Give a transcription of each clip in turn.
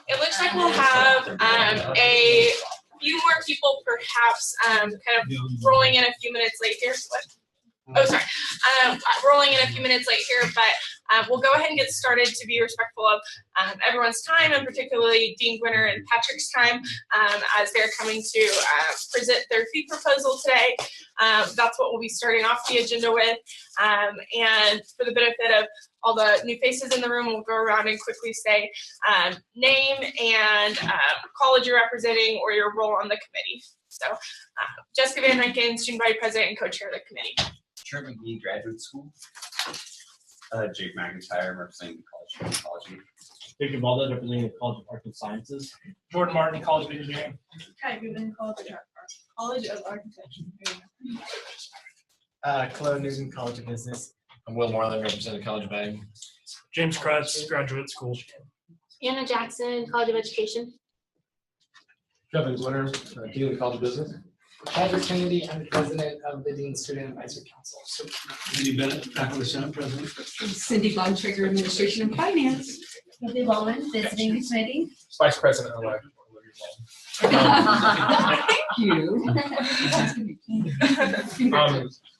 It looks like we'll have a few more people perhaps kind of rolling in a few minutes late here. Oh, sorry. Rolling in a few minutes late here, but we'll go ahead and get started to be respectful of everyone's time, and particularly Dean Gwinner and Patrick's time as they're coming to present their fee proposal today. That's what we'll be starting off the agenda with. And for the benefit of all the new faces in the room, we'll go around and quickly say name and college you're representing or your role on the committee. So Jessica Van Rankin, student body president and co-chair of the committee. Sherman McGee Graduate School. Jake McIntyre, representing the College of Ecology. Victor Balda, representing the College of Arts and Sciences. Jordan Martin, College of Engineering. Kai Goodman, College of Architecture. Chloe Newton, College of Business. I'm Will Moreland, representing College of Ag. James Kratz, Graduate School. Anna Jackson, College of Education. Kevin Gwinner, Dean of the College of Business. Patrick Kennedy, I'm the president of the Dean Student Advisory Council. Cindy Bennett, faculty senate president. Cindy Bontrager, Administration and Finance. Kathy Bowman, visiting the committee. Vice President elect. Thank you.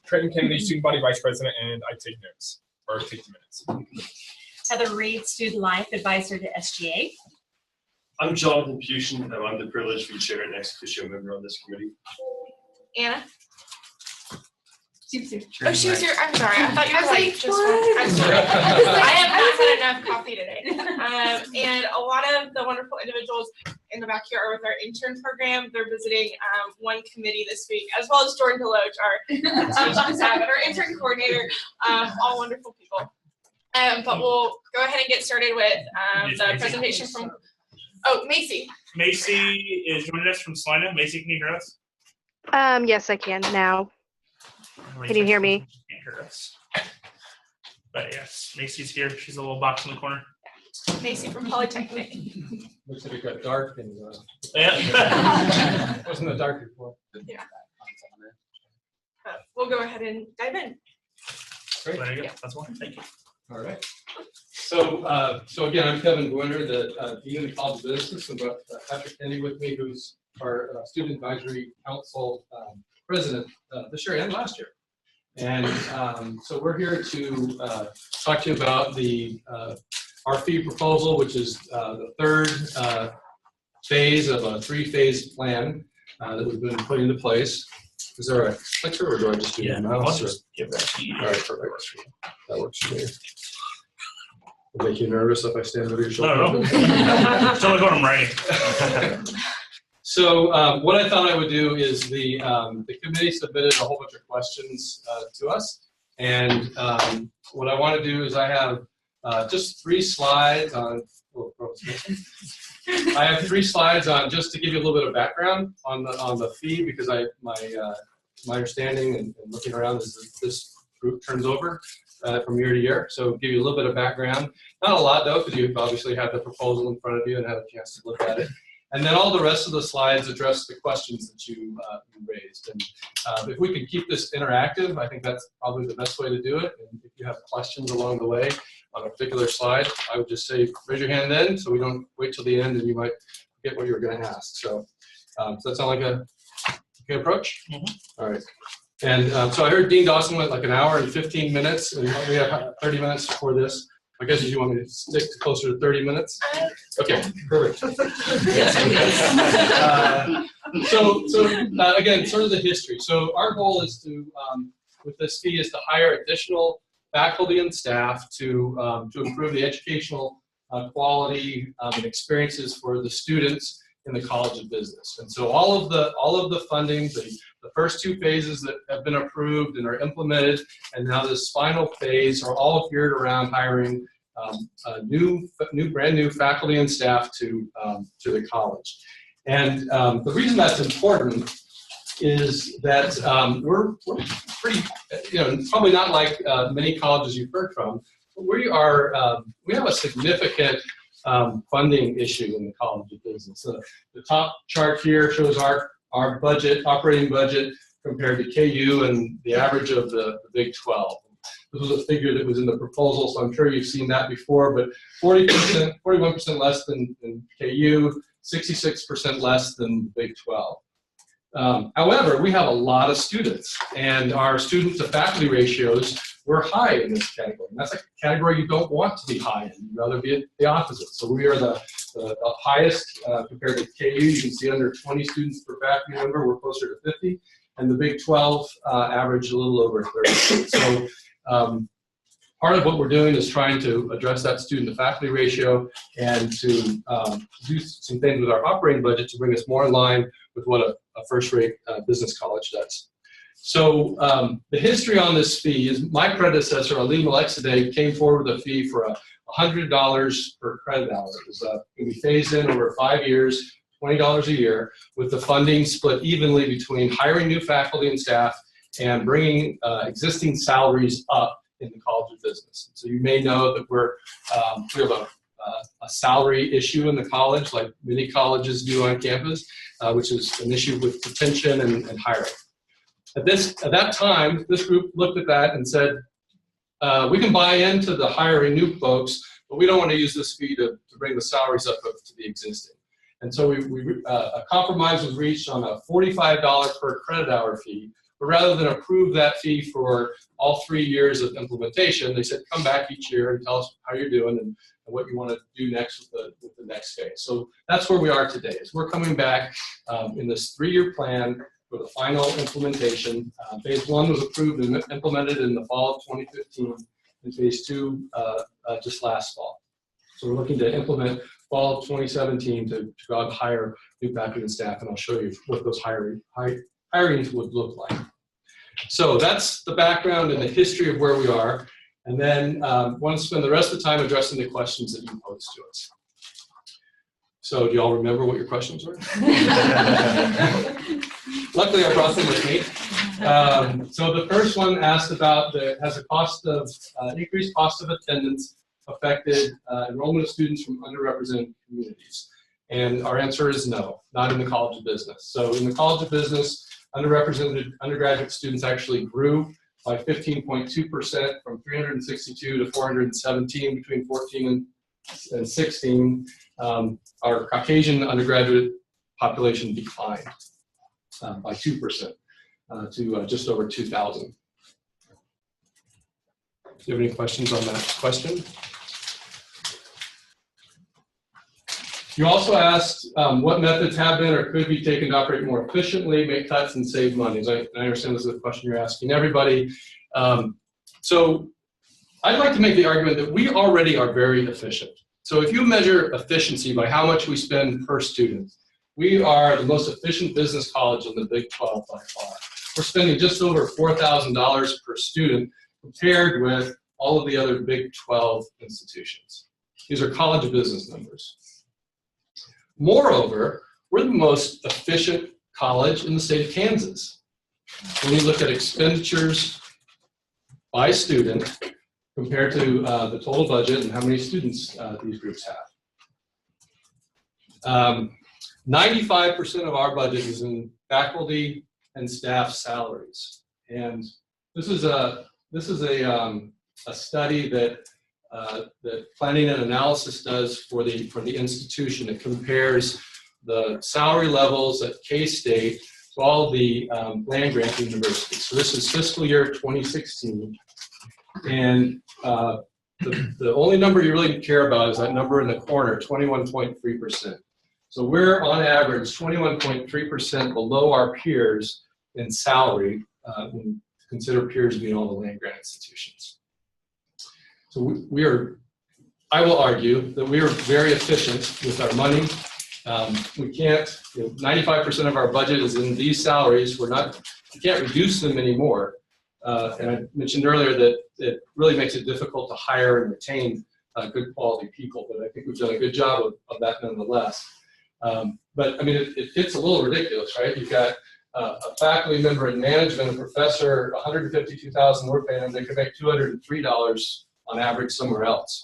Trenton Kennedy, Student Body Vice President, and I take notes, or take the minutes. Heather Reed, Student Life Advisor to SGA. I'm Jonathan Pushin, and I'm the privileged to be chair and ex officio member on this committee. Anna? She was here. Oh, she was here. I'm sorry. I thought you were like just what? I'm sorry. I have not had enough coffee today. And a lot of the wonderful individuals in the back here are with our intern program. They're visiting one committee this week, as well as Jordan Deloach, our teaching staff, and our intern coordinator, all wonderful people. But we'll go ahead and get started with the presentation from, Macy. Macy is joining us from Salina. Macy, can you hear us? Yes, I can now. Can you hear me? Can't hear us. But yes, Macy's here. She's a little box in the corner. Macy from Polytechnic. Looks like it got dark and Yeah. wasn't that dark before. Yeah. We'll go ahead and dive in. Great. There you go. That's one. Thank you. All right. So again, I'm Kevin Gwinner, the Dean of the College of Business, and got Patrick Kennedy with me, who's our Student Advisory Council president this year and last year. And so we're here to talk to you about our fee proposal, which is the third phase of a three-phase plan that we've been putting into place. Is there a clicker, or do I just do that? I'll just give that to you. All right, perfect. That works for me. Will make you nervous if I stand over your shoulder? No. Tell me what I'm writing. So what I thought I would do is the committee submitted a whole bunch of questions to us, and what I want to do is I have just 3 slides on. I have 3 slides on just to give you a little bit of background on the fee, because my understanding and looking around is that this group turns over from year to year. So give you a little bit of background, not a lot though, because you obviously have the proposal in front of you and have a chance to look at it. And then all the rest of the slides address the questions that you raised. And if we can keep this interactive, I think that's probably the best way to do it. And if you have questions along the way on a particular slide, I would just say raise your hand then, so we don't wait till the end and you might forget what you were going to ask. So does that sound like a good approach? Mm-hmm. All right. And so I heard Dean Dawson went like 1 hour and 15 minutes, and we have 30 minutes for this. I guess you want me to stick to closer to 30 minutes? Okay, perfect. Again, sort of the history. So our goal is to, with this fee, is to hire additional faculty and staff to improve the educational quality and experiences for the students in the College of Business. And so all of the funding, the first 2 phases that have been approved and are implemented, and now this final phase, are all geared around hiring brand new faculty and staff to the college. And the reason that's important is that we're pretty, probably not like many colleges you've heard from, but we have a significant funding issue in the College of Business. The top chart here shows our budget, operating budget, compared to KU and the average of the Big 12. This was a figure that was in the proposal, so I'm sure you've seen that before, but 40%, 41% less than KU, 66% less than Big 12. However, we have a lot of students, and our student to faculty ratios were high in this category. And that's a category you don't want to be high in. You'd rather be the opposite. So we are the highest compared to KU. You can see under 20 students per faculty member, we're closer to 50. And the Big 12 averaged a little over 30. So part of what we're doing is trying to address that student to faculty ratio and to do some things with our operating budget to bring us more in line with what a first-rate business college does. So the history on this fee is my predecessor, Alim Alexideh, came forward with a fee for $100 per credit hour. It was going to be phased in over 5 years, $20 a year, with the funding split evenly between hiring new faculty and staff and bringing existing salaries up in the College of Business. So you may know that we have a salary issue in the college, like many colleges do on campus, which is an issue with retention and hiring. At that time, this group looked at that and said, we can buy into the hiring new folks, but we don't want to use this fee to bring the salaries up to the existing. And so a compromise was reached on a $45 per credit hour fee, but rather than approve that fee for all 3 years of implementation, they said, come back each year and tell us how you're doing and what you want to do next with the next phase. So that's where we are today. Is we're coming back in this 3-year plan for the final implementation. Phase 1 was approved and implemented in the fall of 2015, and phase 2 just last fall. So we're looking to implement fall of 2017 to go out and hire new faculty and staff, and I'll show you what those hirings would look like. So that's the background and the history of where we are, and then I want to spend the rest of the time addressing the questions that you posed to us. So do you all remember what your questions were? Luckily, I brought them with me. So the first one asked about has the cost of increased cost of attendance affected enrollment of students from underrepresented communities? And our answer is no, not in the College of Business. So in the College of Business, underrepresented undergraduate students actually grew by 15.2% from 362 to 417 between 14 and 16. Our Caucasian undergraduate population declined by 2% to just over 2,000. Do you have any questions on that question? You also asked what methods have been or could be taken to operate more efficiently, make cuts, and save money. So I understand this is a question you're asking everybody. So I'd like to make the argument that we already are very efficient. So if you measure efficiency by how much we spend per student, we are the most efficient business college in the Big 12 by far. We're spending just over $4,000 per student compared with all of the other Big 12 institutions. These are College of Business numbers. Moreover, we're the most efficient college in the state of Kansas. When you look at expenditures by student compared to the total budget and how many students these groups have. 95% of our budget is in faculty and staff salaries. And this is a study that Planning and Analysis does for the institution. It compares the salary levels at K-State to all the land-granting universities. So this is fiscal year 2016. And the only number you really care about is that number in the corner, 21.3%. So we're on average 21.3% below our peers in salary, when you consider peers being all the land-grant institutions. So I will argue that we are very efficient with our money. We can't, 95% of our budget is in these salaries. We can't reduce them anymore. And I mentioned earlier that it really makes it difficult to hire and retain good quality people, but I think we've done a good job of that nonetheless. But I mean, it gets a little ridiculous, right? You've got a faculty member in management, a professor, $152,000 we're paying them. They could make $203 on average somewhere else.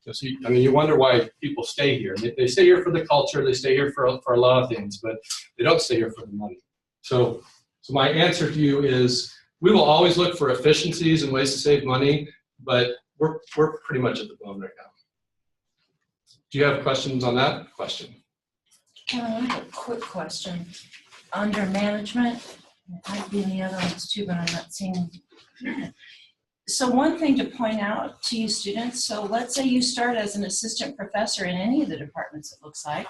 So I mean, you wonder why people stay here. They stay here for the culture. They stay here for a lot of things, but they don't stay here for the money. So my answer to you is we will always look for efficiencies and ways to save money, but we're pretty much at the bone right now. Do you have questions on that question? I have a quick question. Under management, I'd be in the other ones too, but I'm not seeing. So one thing to point out to you students, so let's say you start as an assistant professor in any of the departments, it looks like.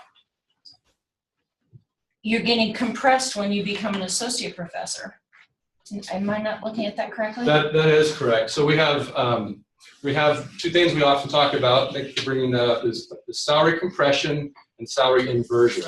You're getting compressed when you become an associate professor. Am I not looking at that correctly? That is correct. So we have two things we often talk about. Thank you for bringing that up. Is the salary compression and salary inversion.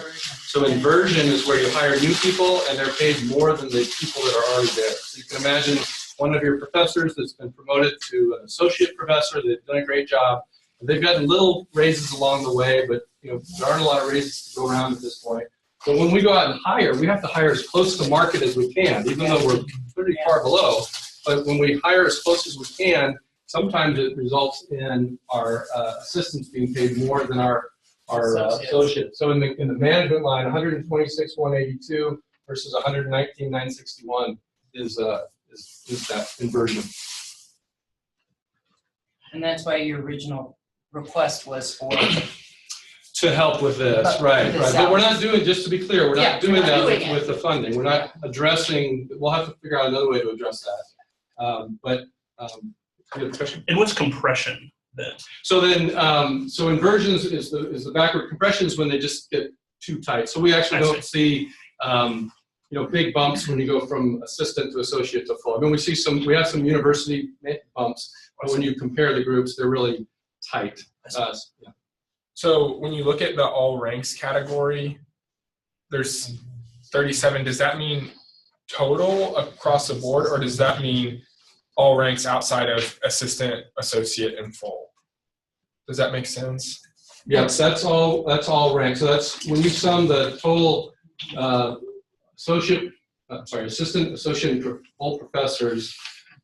So inversion is where you hire new people and they're paid more than the people that are already there. So you can imagine one of your professors that's been promoted to an associate professor. They've done a great job. And they've gotten little raises along the way, but there aren't a lot of raises to go around at this point. But when we go out and hire, we have to hire as close to market as we can, even though we're pretty far below. But when we hire as close as we can, sometimes it results in our assistants being paid more than our associates. So in the management line, 126,182 versus 119,961 is that inversion. And that's why your original request was for. To help with this, right. But we're not doing, just to be clear, we're not doing that with the funding. We're not addressing, we'll have to figure out another way to address that. You have a question? And what's compression then? So then, so inversions is the backward compression is when they just get too tight. So we actually don't see, big bumps when you go from assistant to associate to full. I mean, we have some university bumps, but when you compare the groups, they're really tight. Yeah. So when you look at the all ranks category, there's 37. Does that mean total across the board, or does that mean all ranks outside of assistant, associate, and full? Does that make sense? Yes, that's all ranks. So that's when you sum the total assistant, associate, and full professors.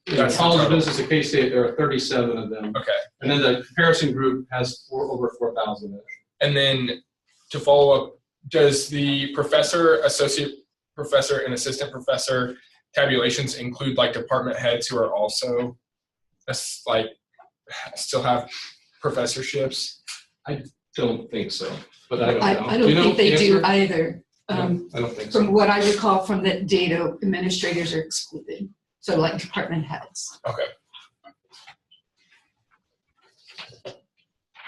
In the College of Business at K-State, there are 37 of them. Okay. And then the comparison group has over 4,000. And then to follow up, does the professor, associate professor, and assistant professor tabulations include like department heads who are also still have professorships? I don't think so, but I don't know. I don't think they do either. I don't think so. From what I recall from the data, administrators are excluded. So like department heads. Okay.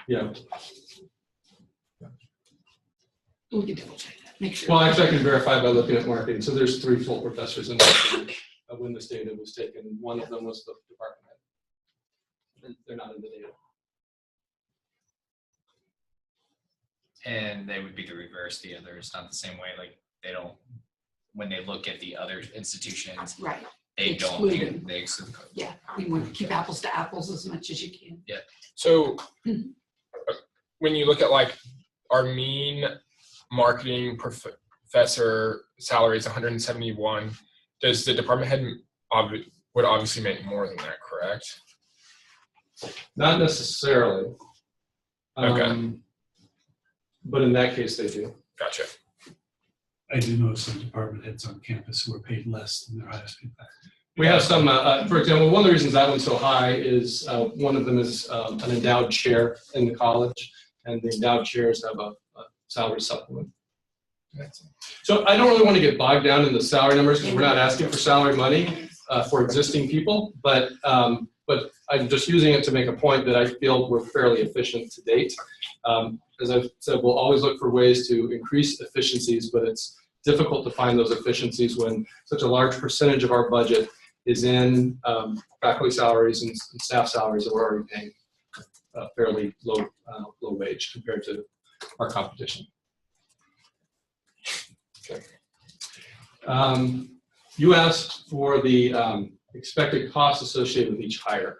Yeah. We can double check that. Make sure. Well, actually, I can verify by looking at marketing. So there's 3 full professors in marketing when this data was taken. One of them was the department head. They're not in the data. And they would be the reverse. The others not the same way. Like they don't. When they look at the other institutions, right. They don't. They exclude. Yeah, you want to keep apples to apples as much as you can. Yeah. So when you look at like our mean marketing professor salary is 171, does the department head would obviously make more than that, correct? Not necessarily. Okay. But in that case, they do. Gotcha. I do know some department heads on campus who are paid less than their highest paid. We have some, for example, one of the reasons that one's so high is one of them is an endowed chair in the college, and the endowed chairs have a salary supplement. So I don't really want to get bogged down in the salary numbers because we're not asking for salary money for existing people, but I'm just using it to make a point that I feel we're fairly efficient to date. As I've said, we'll always look for ways to increase efficiencies, but it's difficult to find those efficiencies when such a large percentage of our budget is in faculty salaries and staff salaries that we're already paying fairly low wage compared to our competition. Okay. You asked for the expected costs associated with each hire.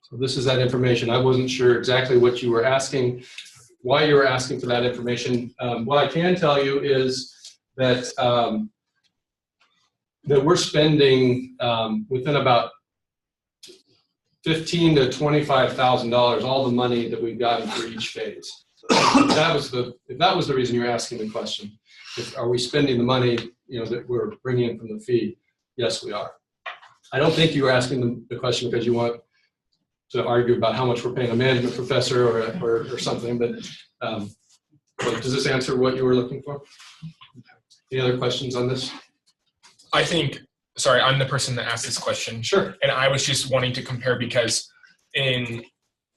So this is that information. I wasn't sure exactly what you were asking, why you were asking for that information. What I can tell you is that that we're spending within about $15,000 to $25,000 all the money that we've gotten for each phase. So if that was the reason you're asking the question, are we spending the money that we're bringing in from the fee? Yes, we are. I don't think you were asking the question because you want argue about how much we're paying a management professor or something, but does this answer what you were looking for? Any other questions on this? Sorry, I'm the person that asked this question. Sure. And I was just wanting to compare because in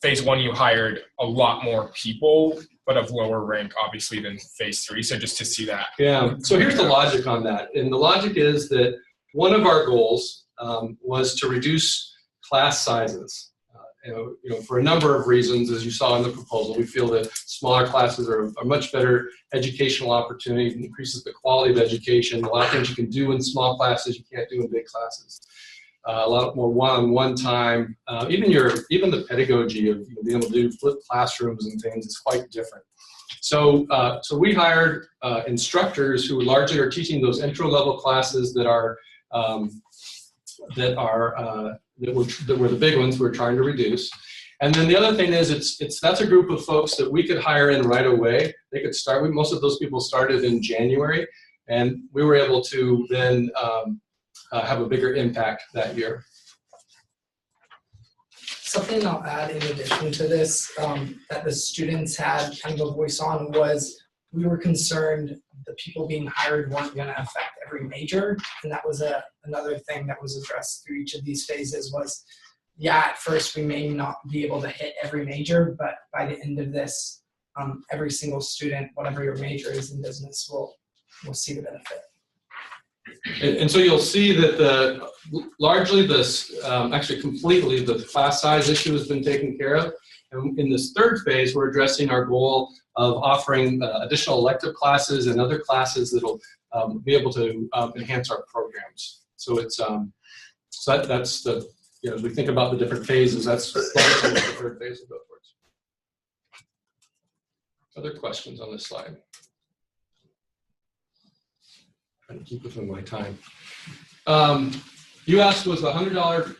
phase 1, you hired a lot more people, but of lower rank, obviously, than phase 3. So just to see that. Yeah. So here's the logic on that. And the logic is that one of our goals was to reduce class sizes. For a number of reasons, as you saw in the proposal, we feel that smaller classes are a much better educational opportunity, increases the quality of education. A lot of things you can do in small classes you can't do in big classes. A lot more one-on-one time. Even the pedagogy of being able to do flipped classrooms and things is quite different. So we hired instructors who largely are teaching those intro-level classes that were the big ones we're trying to reduce. And then the other thing is that's a group of folks that we could hire in right away. They could start. Most of those people started in January, and we were able to then have a bigger impact that year. Something I'll add in addition to this that the students had kind of a voice on was we were concerned the people being hired weren't going to affect every major, and that was another thing that was addressed through each of these phases was, yeah, at first we may not be able to hit every major, but by the end of this, every single student, whatever your major is in business, will see the benefit. And so you'll see that largely actually completely, the class size issue has been taken care of. And in this third phase, we're addressing our goal of offering additional elective classes and other classes that'll be able to enhance our programs. So that's the, as we think about the different phases, that's what the third phase will go towards. Other questions on this slide? Trying to keep within my time. You asked, was the $100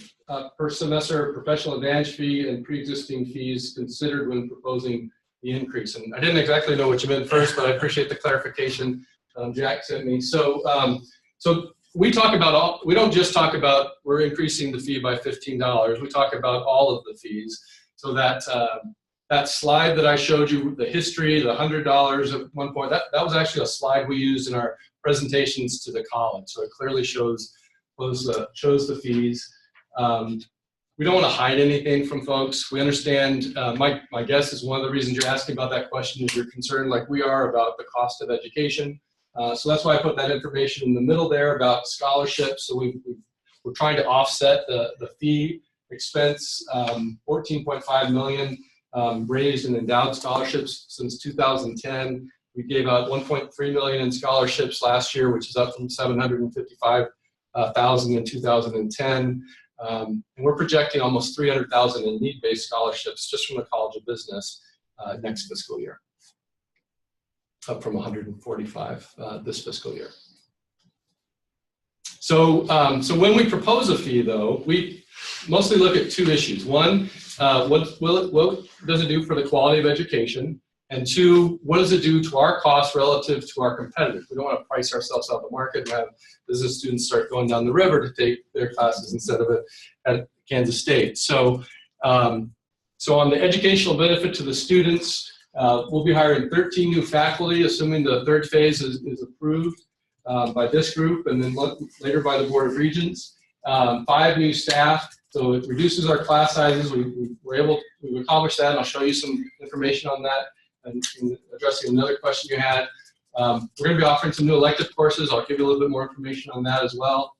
per semester professional advantage fee and pre-existing fees considered when proposing the increase? And I didn't exactly know what you meant first, but I appreciate the clarification Jack sent me. So we talk about we don't just talk about we're increasing the fee by $15. We talk about all of the fees. So that slide that I showed you, the history, the $100 at one point, that was actually a slide we used in our presentations to the college. So it clearly shows the fees. We don't want to hide anything from folks. We understand, my guess is one of the reasons you're asking about that question is you're concerned like we are about the cost of education. So that's why I put that information in the middle there about scholarships. So we're trying to offset the fee expense, $14.5 million raised in endowed scholarships since 2010. We gave out $1.3 million in scholarships last year, which is up from $755,000 in 2010. And we're projecting almost $300,000 in need-based scholarships just from the College of Business next fiscal year, up from 145 this fiscal year. So when we propose a fee, though, we mostly look at two issues. One, what does it do for the quality of education? And two, what does it do to our costs relative to our competitors? We don't want to price ourselves out of the market and have business students start going down the river to take their classes instead of at Kansas State. So on the educational benefit to the students, we'll be hiring 13 new faculty, assuming the third phase is approved by this group and then later by the Board of Regents. 5 new staff, so it reduces our class sizes. We've accomplished that, and I'll show you some information on that. And addressing another question you had, we're going to be offering some new elective courses. I'll give you a little bit more information on that as well.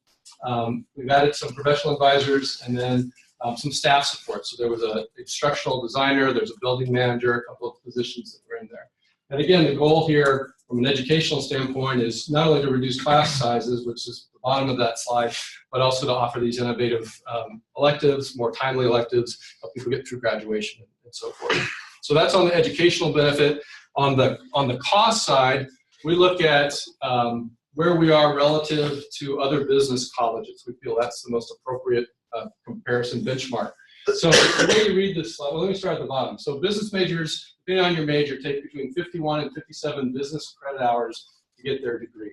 We've added some professional advisors and then some staff support. So there was an instructional designer, there's a building manager, a couple of positions that were in there. And again, the goal here from an educational standpoint is not only to reduce class sizes, which is the bottom of that slide, but also to offer these innovative electives, more timely electives, help people get through graduation and so forth. So that's on the educational benefit. On the cost side, we look at where we are relative to other business colleges. We feel that's the most appropriate comparison benchmark. So the way you read this slide, well, let me start at the bottom. So business majors, depending on your major, take between 51 and 57 business credit hours to get their degree.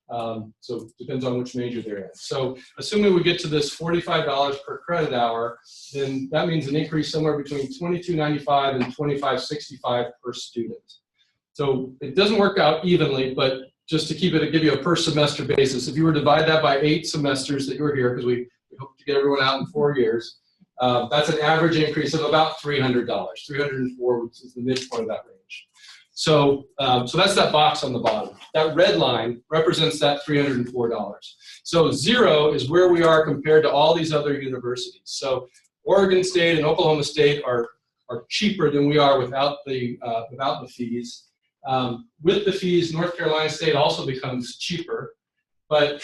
So it depends on which major they're in. So assuming we get to this $45 per credit hour, then that means an increase somewhere between $22.95 and $25.65 per student. So it doesn't work out evenly, but just to give you a per semester basis, if you were to divide that by 8 semesters that you were here, because we hope to get everyone out in 4 years, that's an average increase of about $300, $304, which is the midpoint of that range. So, so that's that box on the bottom. That red line represents that $304. So 0 is where we are compared to all these other universities. So Oregon State and Oklahoma State are cheaper than we are without the fees. With the fees, North Carolina State also becomes cheaper. But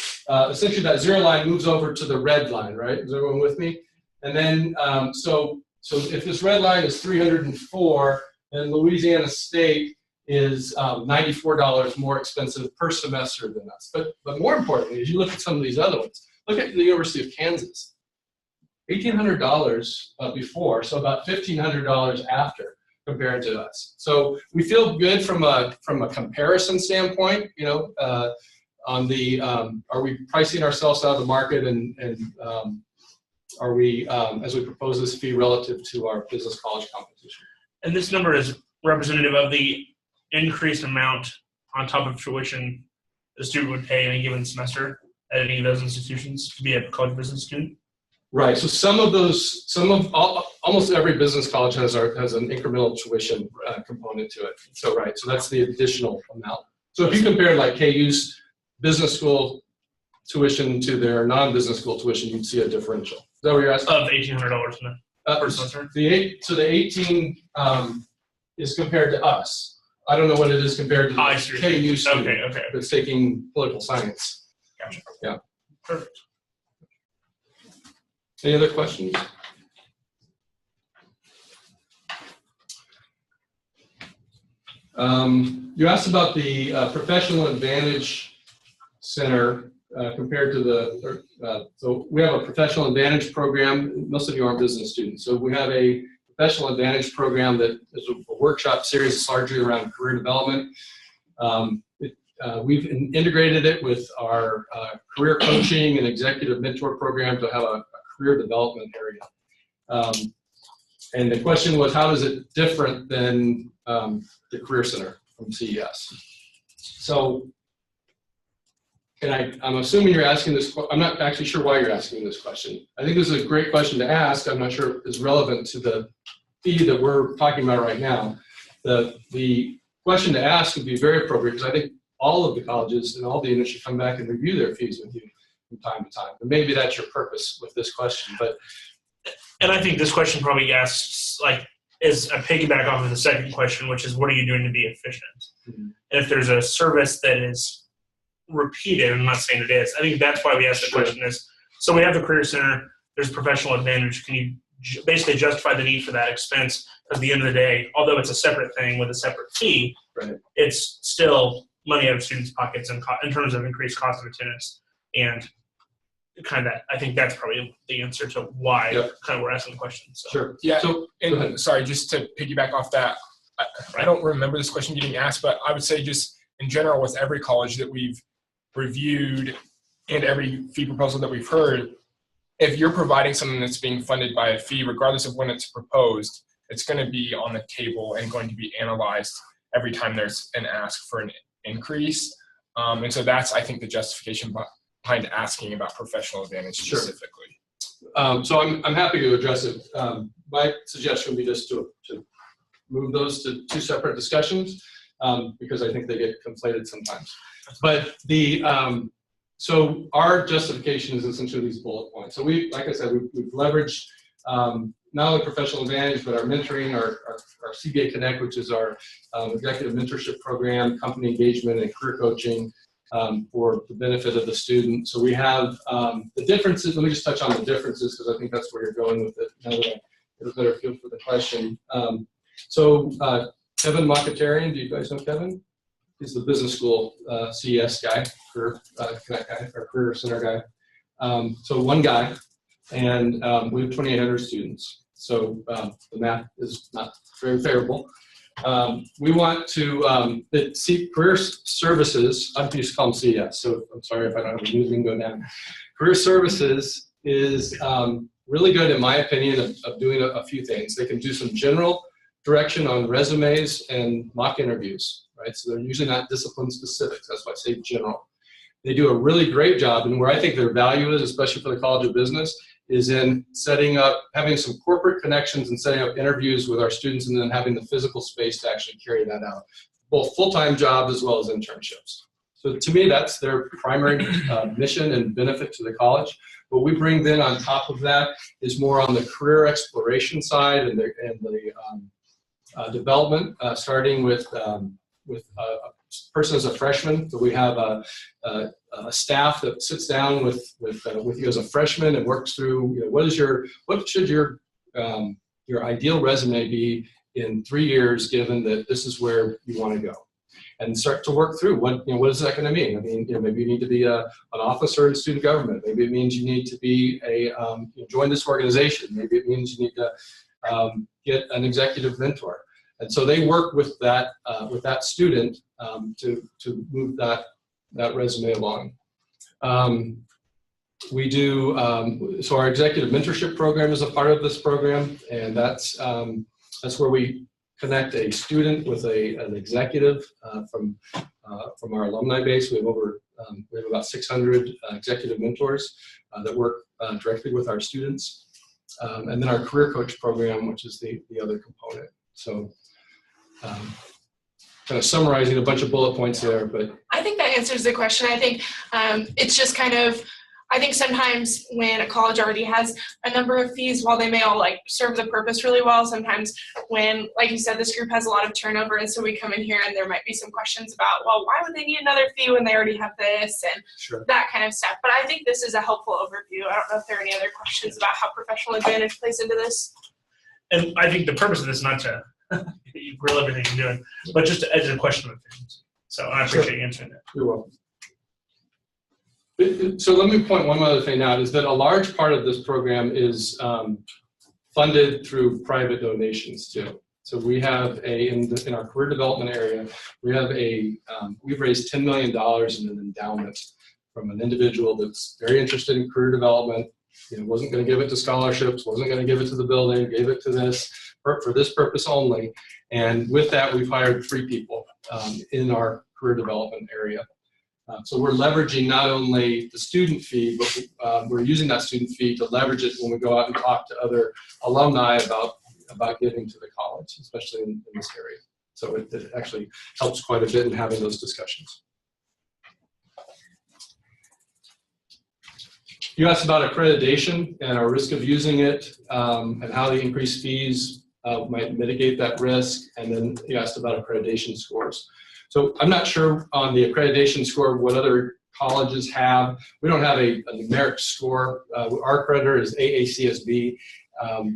essentially that 0 line moves over to the red line, right? Is everyone with me? And then, so if this red line is 304, then Louisiana State is $94 more expensive per semester than us. But more importantly, as you look at some of these other ones, look at the University of Kansas. $1,800 before, so about $1,500 after compared to us. So we feel good from a comparison standpoint, you know, on the, are we pricing ourselves out of the market and are we, as we propose this fee relative to our business college competition? And this number is representative of the increased amount on top of tuition the student would pay in a given semester at any of those institutions to be a college business student? Right, so almost every business college has an incremental tuition component to it. So right, so that's the additional amount. So if you compare like KU's business school tuition to their non-business school tuition, you'd see a differential. Is that what you're asking? Of $1,800 per semester? The 18 is compared to us. I don't know what it is compared to the KU student that's taking political science. Gotcha. Yeah. Perfect. Any other questions? You asked about the Professional Advantage Center compared to the, so we have a Professional Advantage program. Most of you aren't business students. So we have a Professional Advantage program that is a workshop series. It's largely around career development. We've integrated it with our career coaching and executive mentor program to have a career development area. And the question was, how is it different than the Career Center from CES? So, and I'm assuming you're asking this, I'm not actually sure why you're asking this question. I think this is a great question to ask. I'm not sure it's relevant to the fee that we're talking about right now. The question to ask would be very appropriate because I think all of the colleges and all the units should come back and review their fees with you from time to time. And maybe that's your purpose with this question, but. And I think this question probably asks, like, is a piggyback off of the second question, which is what are you doing to be efficient? Mm-hmm. And if there's a service that is repeated, I'm not saying it is, I think that's why we ask the question is, so we have the Career Center, there's Professional Advantage, can you basically justify the need for that expense? Because at the end of the day, although it's a separate thing with a separate fee, it's still money out of students' pockets in terms of increased cost of attendance. And kind of that, I think that's probably the answer to why kind of we're asking the question. So. Sure. Yeah. So, and sorry, just to piggyback off that, I don't remember this question getting asked, but I would say just in general with every college that we've reviewed and every fee proposal that we've heard, if you're providing something that's being funded by a fee, regardless of when it's proposed, it's going to be on the table and going to be analyzed every time there's an ask for an increase. And so that's, I think, the justification behind asking about Professional Advantage specifically. So I'm happy to address it. My suggestion would be just to move those to two separate discussions because I think they get conflated sometimes. But the so our justification is essentially these bullet points. So we, like I said, we've leveraged not only Professional Advantage, but our mentoring, our CBA Connect, which is our executive mentorship program, company engagement, and career coaching for the benefit of the student. So we have the differences. Let me just touch on the differences because I think that's where you're going with it. Now that I get a better feel for the question. Kevin Mokatarian, do you guys know Kevin? He's the business school CES guy, career Connect guy, or Career Center guy. So one guy, and we have 2,800 students. So the math is not very favorable. We want to see career services. I'm used to call them CES, so I'm sorry if I don't have a news lingo down. Career services is really good, in my opinion, of doing a few things. They can do some general direction on resumes and mock interviews, right? So they're usually not discipline specific. That's why I say general. They do a really great job, and where I think their value is, especially for the College of Business, is in setting up, having some corporate connections and setting up interviews with our students, and then having the physical space to actually carry that out, both full-time jobs as well as internships. So to me, that's their primary mission and benefit to the college. What we bring then on top of that is more on the career exploration side and the development, starting with a person as a freshman. So we have a staff that sits down with you as a freshman and works through, what should your ideal resume be in 3 years, given that this is where you want to go, and start to work through what is that going to mean. I mean, maybe you need to be an officer in student government. Maybe it means you need to be join this organization. Maybe it means you need to get an executive mentor. And so they work with that student to move that resume along. We do so our executive mentorship program is a part of this program, and that's where we connect a student with an executive from our alumni base. We have about 600 executive mentors that work directly with our students, and then our career coach program, which is the other component. So. Kind of summarizing a bunch of bullet points there, but I think that answers the question. I think it's just kind of, I think sometimes when a college already has a number of fees, while they may all serve the purpose really well, sometimes when, like you said, this group has a lot of turnover, and so we come in here and there might be some questions about, well, why would they need another fee when they already have this, and that kind of stuff. But I think this is a helpful overview. I don't know if there are any other questions about how professional advantage plays into this. And I think the purpose of this is not to you grill everything you're doing, but just as a question of efficiency. So I appreciate you answering that. You're welcome. So let me point one other thing out, is that a large part of this program is funded through private donations too. So we have in our career development area, we've raised $10 million in an endowment from an individual that's very interested in career development. Wasn't going to give it to scholarships, wasn't going to give it to the building, gave it to this for this purpose only. And with that, we've hired 3 people in our career development area. So we're leveraging not only the student fee, but we're using that student fee to leverage it when we go out and talk to other alumni about giving to the college, especially in this area. So it actually helps quite a bit in having those discussions. You asked about accreditation and our risk of using it, and how the increased fees might mitigate that risk, and then you asked about accreditation scores. So I'm not sure on the accreditation score what other colleges have. We don't have a numeric score. Our accreditor is AACSB.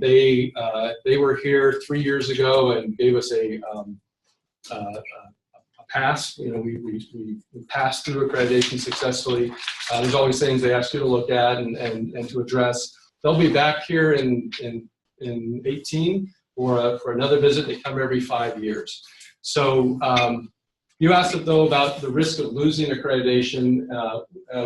They were here 3 years ago and gave us a pass. We passed through accreditation successfully. There's always things they ask you to look at and to address. They'll be back here in 18 for another visit. They come every 5 years. So you asked though about the risk of losing accreditation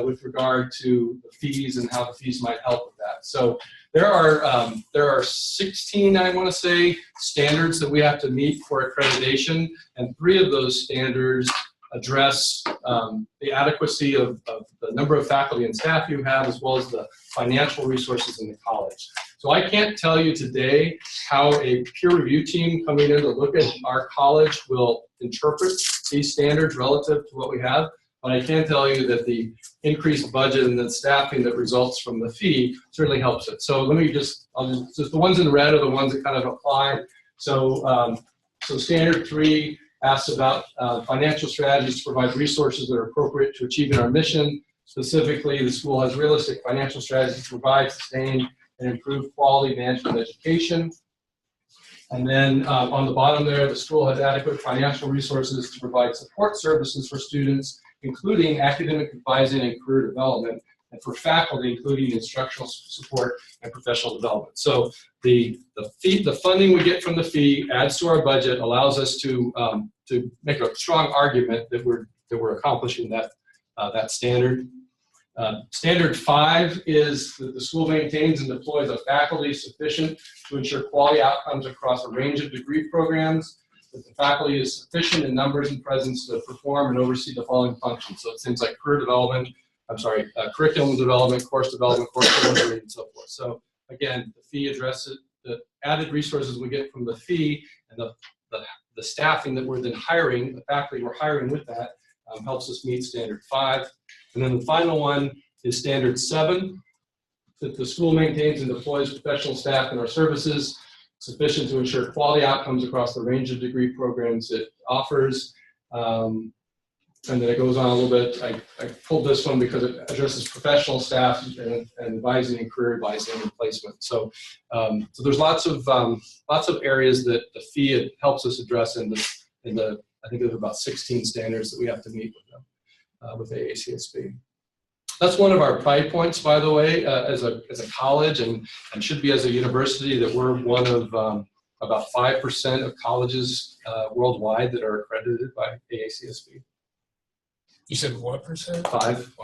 with regard to the fees and how the fees might help with that. So there are 16, I want to say, standards that we have to meet for accreditation, and 3 of those standards address the adequacy of the number of faculty and staff you have, as well as the financial resources in the college. So I can't tell you today how a peer review team coming in to look at our college will interpret these standards relative to what we have, but I can tell you that the increased budget and the staffing that results from the fee certainly helps it. So let me just the ones in red are the ones that kind of apply. So standard 3 asks about financial strategies to provide resources that are appropriate to achieving our mission. Specifically, the school has realistic financial strategies to provide, sustain, and improve quality management education. And then on the bottom there, the school has adequate financial resources to provide support services for students, including academic advising and career development, and for faculty, including instructional support and professional development. So the funding we get from the fee adds to our budget, allows us to make a strong argument that we're accomplishing that standard. Standard 5 is that the school maintains and deploys a faculty sufficient to ensure quality outcomes across a range of degree programs, that the faculty is sufficient in numbers and presence to perform and oversee the following functions. So it's things like curriculum development, course delivery, and so forth. So again, the fee addresses the added resources we get from the fee, and the staffing that we're then hiring, the faculty we're hiring with that, helps us meet standard 5. And then the final one is standard 7, that the school maintains and deploys professional staff in our services sufficient to ensure quality outcomes across the range of degree programs it offers. And then it goes on a little bit. I pulled this one because it addresses professional staff and advising and career advising and placement. So, so there's lots of areas that the fee helps us address in the I think there's about 16 standards that we have to meet with them, with AACSB. That's one of our pride points, by the way, as a college and should be as a university, that we're one of about 5% of colleges worldwide that are accredited by AACSB. You said what percent? 5.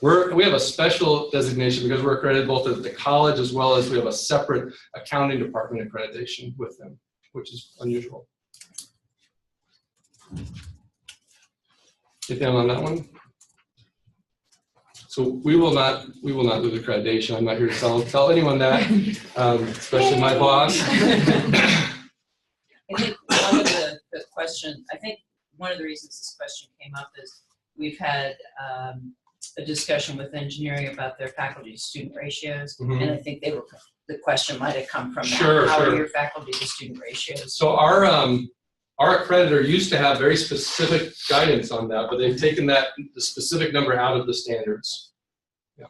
We have a special designation because we're accredited both at the college as well as we have a separate accounting department accreditation with them, which is unusual. Get down on that one. So we will not lose accreditation. I'm not here to tell anyone that, especially my boss. I think one of the question, I think one of the reasons this question came up is we've had a discussion with engineering about their faculty to student ratios, Mhm. and I think the question might have come from that. Sure, How sure. are your faculty to student ratios? So our accreditor used to have very specific guidance on that, but they've taken the specific number out of the standards. Yeah.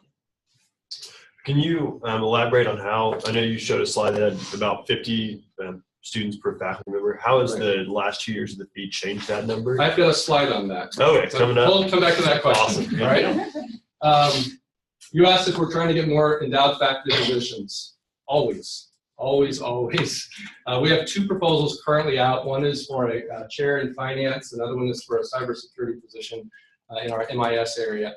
Can you elaborate on how, I know you showed a slide that had about 50 students per faculty member. How has the last 2 years of the fee changed that number? I've got a slide on that. Okay, coming up. We'll come back to that question. Awesome. All right. You asked if we're trying to get more endowed faculty positions. Always. We have 2 proposals currently out. One is for a chair in finance. Another one is for a cybersecurity position in our MIS area.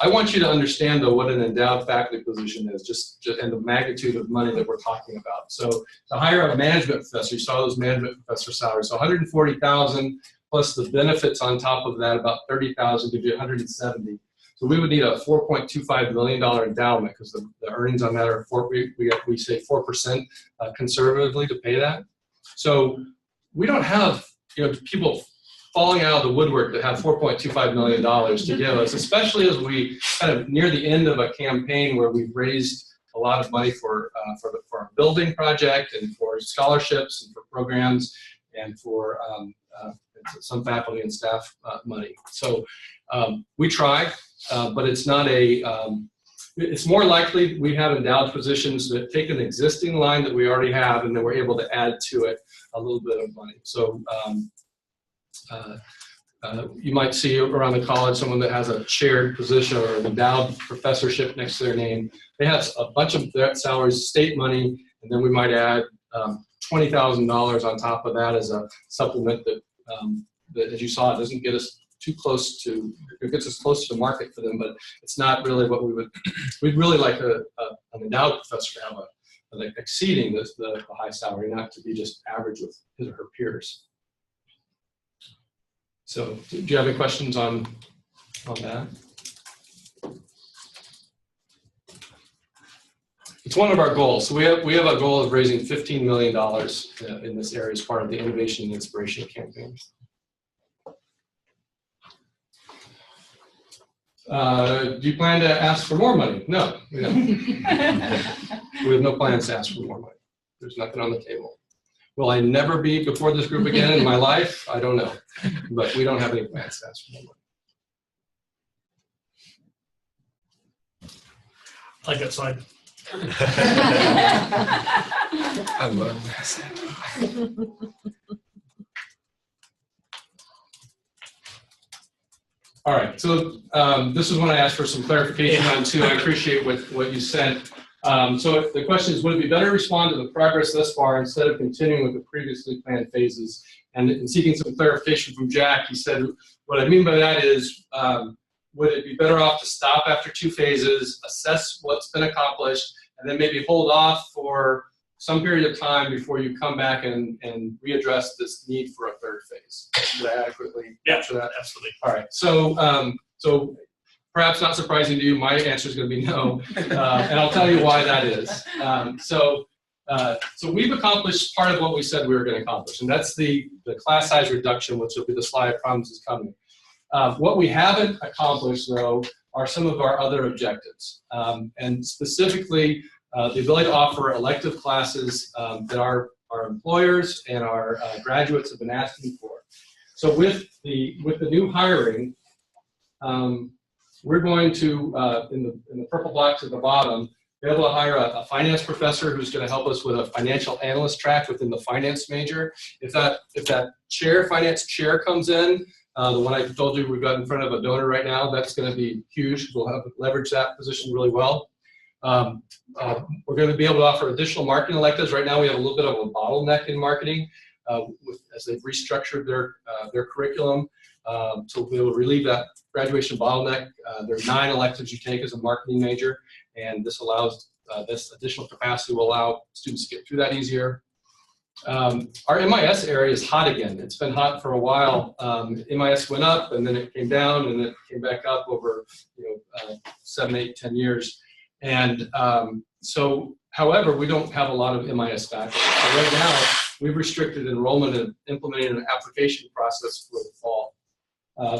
I want you to understand, though, what an endowed faculty position is, just and the magnitude of money that we're talking about. So to hire a management professor, you saw those management professor salaries. So $140,000 plus the benefits on top of that, about $30,000 gives you $170,000. So we would need a $4.25 million endowment because the earnings on that are we say 4% conservatively to pay that. So we don't have people falling out of the woodwork that have $4.25 million to give us, especially as we kind of near the end of a campaign where we've raised a lot of money for our building project and for scholarships and for programs and for some faculty and staff money. So we try, but it's not it's more likely we have endowed positions that take an existing line that we already have and then we're able to add to it a little bit of money. So you might see around the college someone that has a shared position or an endowed professorship next to their name. They have a bunch of their salaries, state money, and then we might add $20,000 on top of that as a supplement that, as you saw, it doesn't get us too close to, it gets us close to the market for them, but it's not really what we'd really like an endowed professor to have like exceeding the high salary, not to be just average with his or her peers. So, do you have any questions on that? It's one of our goals. So we have a goal of raising $15 million in this area as part of the Innovation and Inspiration Campaign. Do you plan to ask for more money? No. We have no plans to ask for more money. There's nothing on the table. Will I never be before this group again in my life? I don't know. But we don't have any plans to ask for more money. I like that slide. I love that. All right, so this is when I asked for some clarification on too. I appreciate what you sent. So the question is, would it be better to respond to the progress thus far instead of continuing with the previously planned phases? And in seeking some clarification from Jack, he said, what I mean by that is, would it be better off to stop after 2 phases, assess what's been accomplished, and then maybe hold off for some period of time before you come back and readdress this need for a 3rd phase? Did I adequately answer that? Absolutely. All right, so perhaps not surprising to you, my answer is going to be no, and I'll tell you why that is. So we've accomplished part of what we said we were going to accomplish, and that's the class size reduction, which will be the slide I promise is coming. What we haven't accomplished, though, are some of our other objectives, and specifically the ability to offer elective classes that our employers and our graduates have been asking for. So with the new hiring, we're going to, in the purple box at the bottom, be able to hire a finance professor who's going to help us with a financial analyst track within the finance major. If that finance chair comes in, the one I told you we've got in front of a donor right now, that's going to be huge. We'll have to leverage that position really well. We're going to be able to offer additional marketing electives. Right now we have a little bit of a bottleneck in marketing as they've restructured their curriculum. So we'll be able to relieve that graduation bottleneck. There are 9 electives you take as a marketing major, and this allows, this additional capacity will allow students to get through that easier. Our MIS area is hot again. It's been hot for a while. MIS went up, and then it came down, and it came back up over 7, 8, 10 years. And so, however, we don't have a lot of MIS faculty. So right now, we've restricted enrollment and implemented an application process for the fall.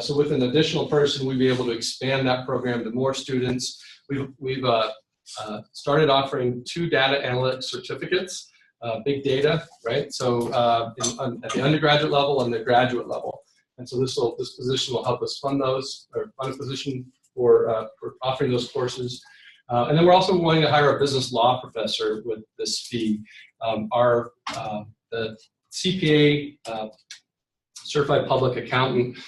So with an additional person, we'd be able to expand that program to more students. We've started offering 2 data analytics certificates, big data, right? So at the undergraduate level and the graduate level. And so this position will help us fund those, or fund a position for offering those courses. And then we're also wanting to hire a business law professor with this fee. The CPA, Certified Public Accountant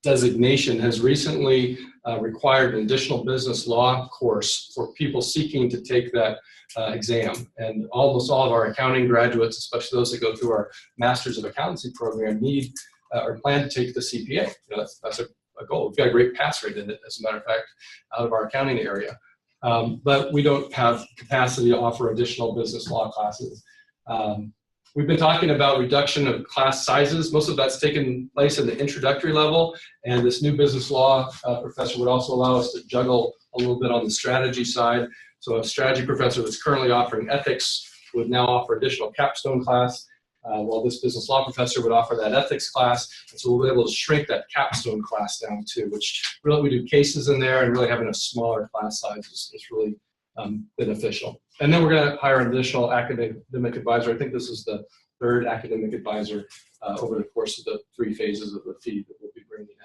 designation has recently required an additional business law course for people seeking to take that exam. And almost all of our accounting graduates, especially those that go through our Masters of Accountancy program, need or plan to take the CPA. That's a goal. We've got a great pass rate in it, as a matter of fact, out of our accounting area. But we don't have capacity to offer additional business law classes. We've been talking about reduction of class sizes. Most of that's taken place in the introductory level, and this new business law professor would also allow us to juggle a little bit on the strategy side. So a strategy professor that's currently offering ethics would now offer additional capstone class, while this business law professor would offer that ethics class. And so we'll be able to shrink that capstone class down too, which really we do cases in there, and really having a smaller class size is really beneficial. And then we're going to hire an additional academic advisor. I think this is the 3rd academic advisor over the course of the 3 phases of the fee that we'll be bringing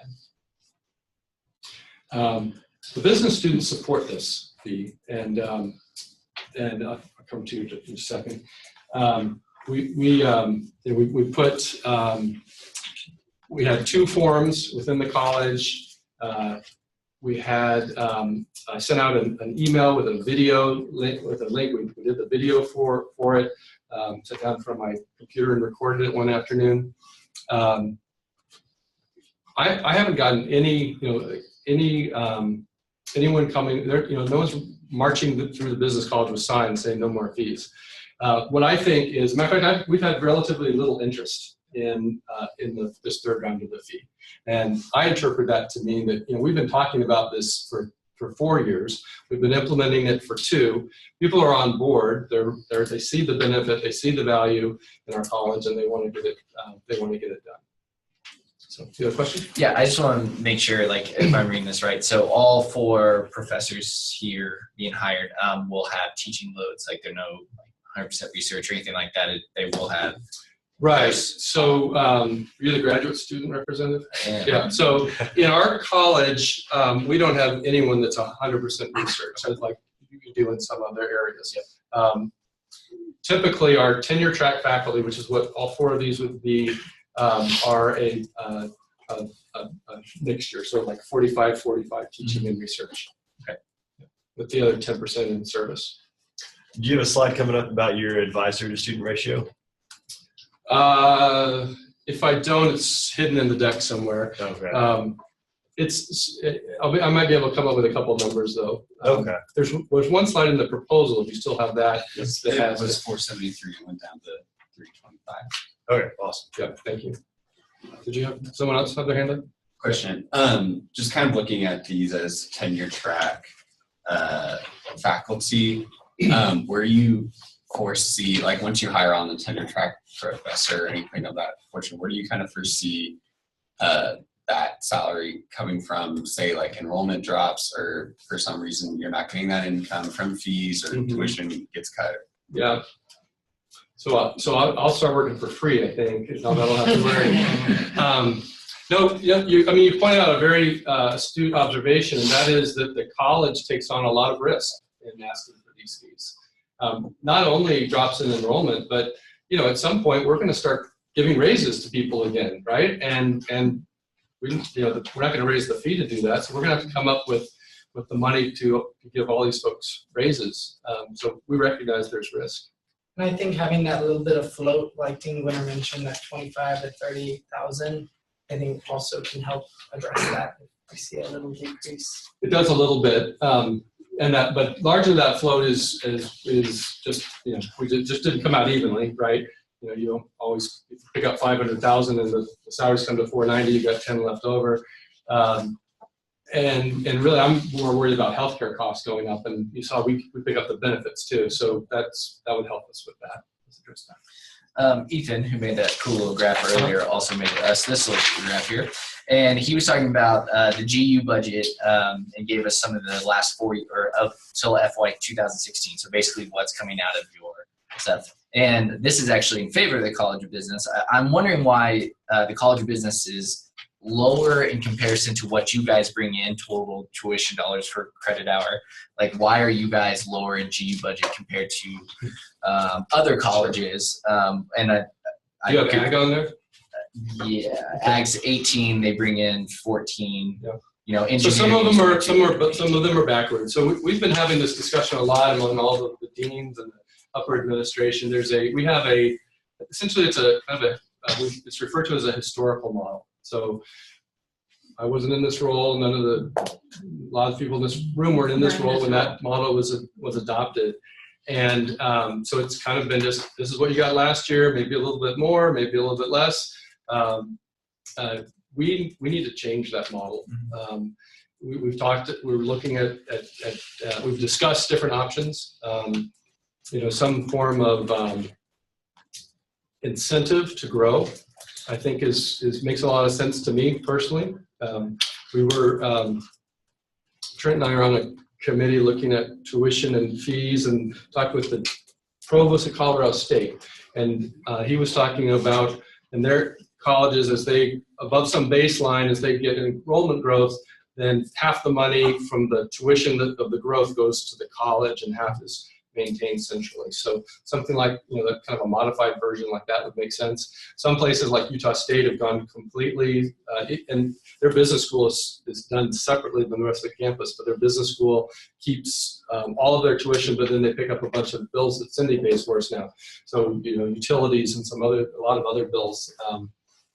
in. The business students support this fee, and I'll come to you in a second. We had 2 forums within the college. We had I sent out an email with a video link. We did the video for it. Sat down in front of my computer and recorded it one afternoon. I haven't gotten anyone coming there. No one's marching through the business college with signs saying no more fees. What I think is, matter of fact, we've had relatively little interest in this 3rd round of the fee, and I interpret that to mean that we've been talking about this for 4 years. We've been implementing it for 2. People are on board. They see the benefit. They see the value in our college, and they want to get it. They want to get it done. So, you have a question? Yeah, I just want to make sure, if I'm reading this right. So all 4 professors here being hired will have teaching loads. There are no 100% research or anything like that. They will have. Right. So you're the graduate student representative? Yeah. So in our college, we don't have anyone that's 100% research, like you can do in some other areas. Typically, our tenure track faculty, which is what all 4 of these would be, are a a mixture, so like 45-45 teaching and research. Okay. With the other 10% in service. Do you have a slide coming up about your advisor to student ratio? If I don't, it's hidden in the deck somewhere. Okay. I might be able to come up with a couple numbers though. Okay. There's one slide in the proposal, if you still have that. It That was has 473 and went down to 325. Okay, awesome. Yeah, thank you. Did you have someone else have their hand up? Question. Just kind of looking at these as tenure track faculty, where you foresee, like once you hire on the tenure track professor or anything of that portion, where do you kind of foresee that salary coming from, say like enrollment drops, or for some reason you're not getting that income from fees, or tuition gets cut? Yeah. So I'll start working for free, I think. Now that'll have to worry. No, you pointed out a very astute observation, and that is that the college takes on a lot of risk in asking for these fees. Not only drops in enrollment, but at some point we're going to start giving raises to people again, right? And we're not going to raise the fee to do that, so we're going to have to come up with the money to give all these folks raises. So we recognize there's risk. And I think having that little bit of float, like Dean Winter mentioned, that 25 to 30,000, I think also can help address that if we see a little decrease. It does a little bit, but largely that float is just we just didn't come out evenly, right? You don't always, if you pick up 500,000 and the salaries come to 490, you got 10 left over. And really, I'm more worried about healthcare costs going up, and you saw we pick up the benefits too, so that would help us with that. Let's address that. Ethan, who made that cool little graph earlier, also made us this little graph here. And he was talking about the GU budget and gave us some of the last 40 or up till FY 2016. So basically what's coming out of your stuff. And this is actually in favor of the College of Business. I'm wondering why the College of Business is lower in comparison to what you guys bring in total tuition dollars for credit hour. Like, why are you guys lower in GU budget compared to other colleges? And you have ag on there? Yeah, ag's 18. They bring in 14. Yeah. So some of them are backwards. So we've been having this discussion a lot among all of the deans and the upper administration. Essentially it's a kind of it's referred to as a historical model. So I wasn't in this role. A lot of people in this room weren't in this role when that model was adopted. And so it's kind of been just, this is what you got last year, maybe a little bit more, maybe a little bit less. We need to change that model. We've talked, we're looking at we've discussed different options. Some form of incentive to grow, I think makes a lot of sense to me personally. Trent and I are on a committee looking at tuition and fees, and talked with the provost at Colorado State, and he was talking about in their colleges, as they above some baseline, as they get enrollment growth, then half the money from the tuition of the growth goes to the college, and half is maintained centrally. So something like, that kind of a modified version like that would make sense. Some places like Utah State have gone completely, and their business school is done separately than the rest of the campus, but their business school keeps all of their tuition, but then they pick up a bunch of bills that Cindy pays for us now. So, utilities and a lot of other bills.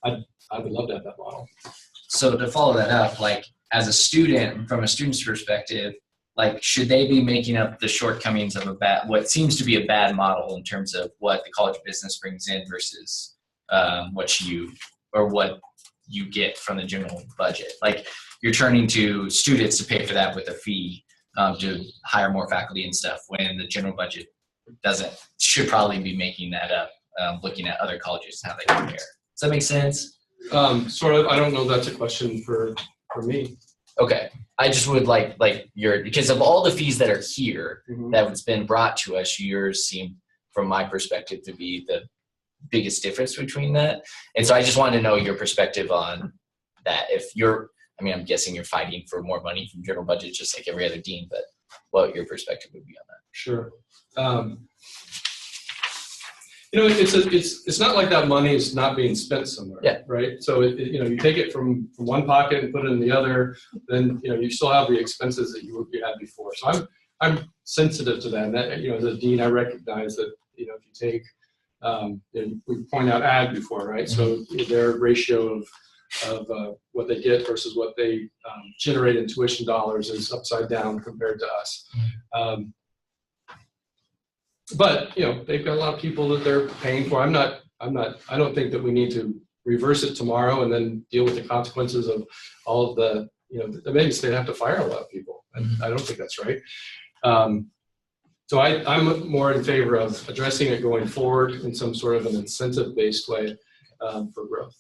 I would love to have that model. So to follow that up, like as a student, from a student's perspective, like, should they be making up the shortcomings of what seems to be a bad model in terms of what the College of Business brings in versus what you get from the general budget? Like, you're turning to students to pay for that with a fee to hire more faculty and stuff, when the general budget should probably be making that up, looking at other colleges and how they compare. Does that make sense? Sort of. I don't know if that's a question for me. Okay. I just would like because of all the fees that are here that's been brought to us, yours seem, from my perspective, to be the biggest difference between that. And so I just wanted to know your perspective on that. I'm guessing you're fighting for more money from general budget, just like every other dean, but what your perspective would be on that? Sure. It's not like that money is not being spent somewhere. Yeah. Right. So you take it from one pocket and put it in the other, then you still have the expenses that you had before. So I'm sensitive to that. And that, as a dean, I recognize that if you take we point out ag before, right? So their ratio of what they get versus what they generate in tuition dollars is upside down compared to us. But they've got a lot of people that they're paying for. I don't think that we need to reverse it tomorrow and then deal with the consequences of all of the that means they'd have to fire a lot of people. And I don't think that's right. So I'm more in favor of addressing it going forward in some sort of an incentive-based way for growth.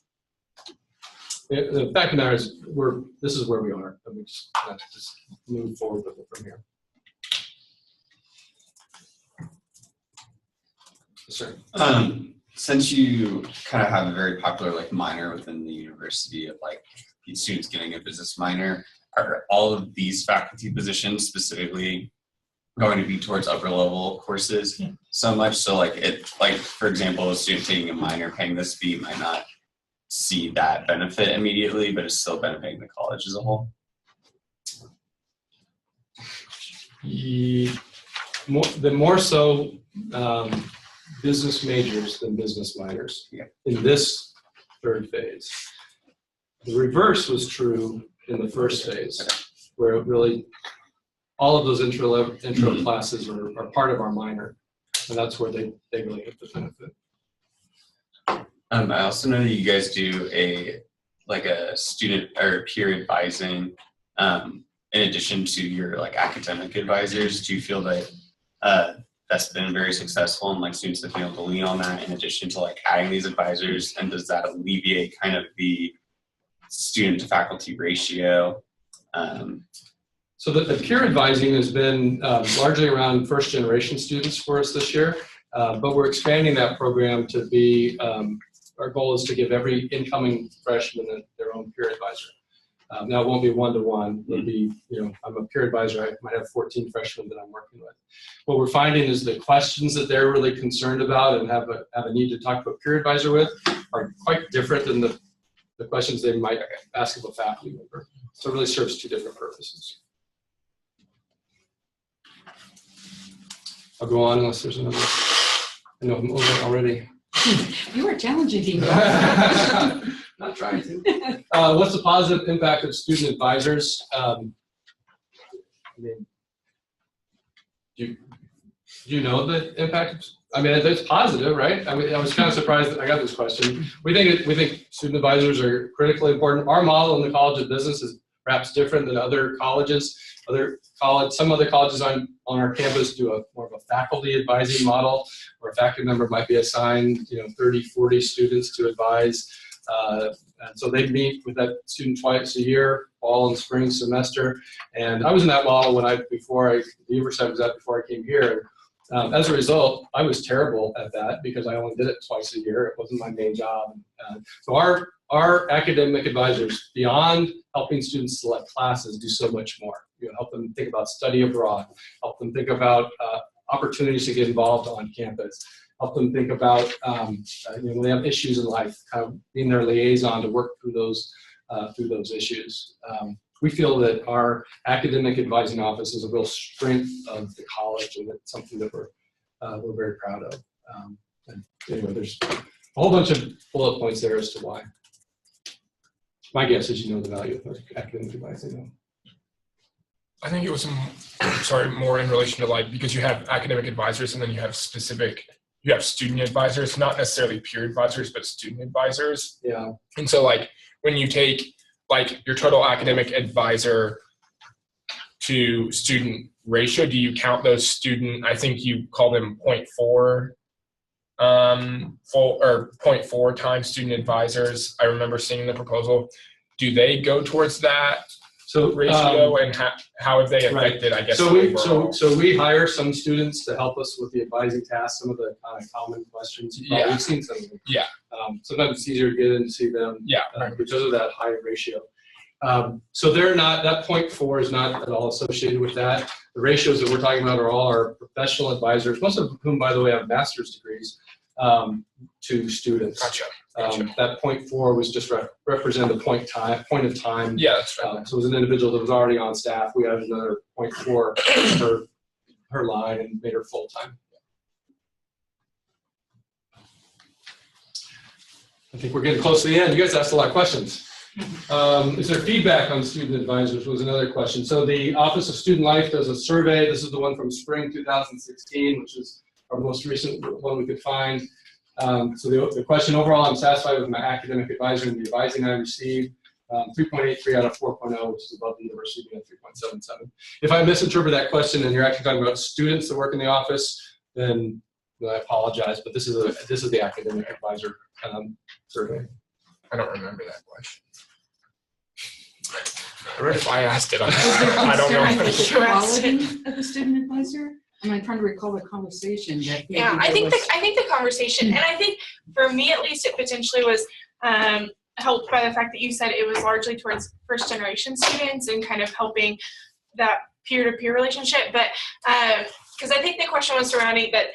The fact of the matter is, this is where we are, and we just have to just move forward with it from here. Sure. Since you kind of have a very popular minor within the university of students getting a business minor, are all of these faculty positions specifically going to be towards upper level courses so much so for example, a student taking a minor paying this fee might not see that benefit immediately, but it's still benefiting the college as a whole? The more so business majors than business minors in this third phase. The reverse was true in the first phase, where it really all of those intro classes are part of our minor, and that's where they really get the benefit. I also know that you guys do a student or peer advising in addition to your academic advisors. Do you feel that that's been very successful and students have been able to lean on that in addition to adding these advisors, and does that alleviate kind of the student to faculty ratio? So the peer advising has been largely around first generation students for us this year, but we're expanding that program to be, our goal is to give every incoming freshman their own peer advisor. Now it won't be one-to-one, it'll be, I'm a peer advisor, I might have 14 freshmen that I'm working with. What we're finding is the questions that they're really concerned about and have a need to talk to a peer advisor with are quite different than the questions they might ask of a faculty member. So it really serves two different purposes. I'll go on unless there's another. I know I'm over already. You were challenging me. Not trying to. What's the positive impact of student advisors? Do you know the impact? It's positive, right? I was kind of surprised that I got this question. We think student advisors are critically important. Our model in the College of Business is perhaps different than other colleges. Some other colleges on our campus do more of a faculty advising model, where a faculty member might be assigned 30, 40 students to advise. And so they meet with that student twice a year, fall and spring semester. And I was in that model the university I was at before I came here. As a result, I was terrible at that because I only did it twice a year. It wasn't my main job. So our academic advisors, beyond helping students select classes, do so much more. Help them think about study abroad, help them think about opportunities to get involved on campus, help them think about when they have issues in life, kind of being their liaison to work through those issues. We feel that our academic advising office is a real strength of the college, and it's something that we're very proud of. And there's a whole bunch of bullet points there as to why. My guess is the value of academic advising. I think it was more in relation to because you have academic advisors and then you have student advisors, not necessarily peer advisors, but student advisors. Yeah. And so when you take your total academic advisor to student ratio, do you count those student, I think you call them 0.4 0.4 times student advisors. I remember seeing the proposal. Do they go towards that ratio, and how have they affected, I guess, so we hire some students to help us with the advising tasks, some of the kind of common questions. We've seen some of them. Yeah. Sometimes it's easier to get in to see them because of that high ratio. So they're not, that 0.4 is not at all associated with that. The ratios that we're talking about are all our professional advisors, most of whom, by the way, have master's degrees. to students. Gotcha. That 0.4 was just represent the point of time. Yeah, that's right. So it was an individual that was already on staff. We added another 0.4 for her line and made her full-time. I think we're getting close to the end. You guys asked a lot of questions. Is there feedback on student advisors was another question. So the Office of Student Life does a survey. This is the one from spring 2016, which is our most recent one we could find. So the question overall, I'm satisfied with my academic advisor and the advising I received. 3.83 out of 4.0, which is above the university being at 3.77. If I misinterpret that question and you're actually talking about students that work in the office, then I apologize, but this is the academic advisor survey. I don't remember that question. I read if I asked it. I don't know. The quality of the student advisor? I'm trying to recall the conversation that. Yeah, I think the conversation, and I think for me at least, it potentially was helped by the fact that you said it was largely towards first generation students and kind of helping that peer-to-peer relationship. But because I think the question was surrounding that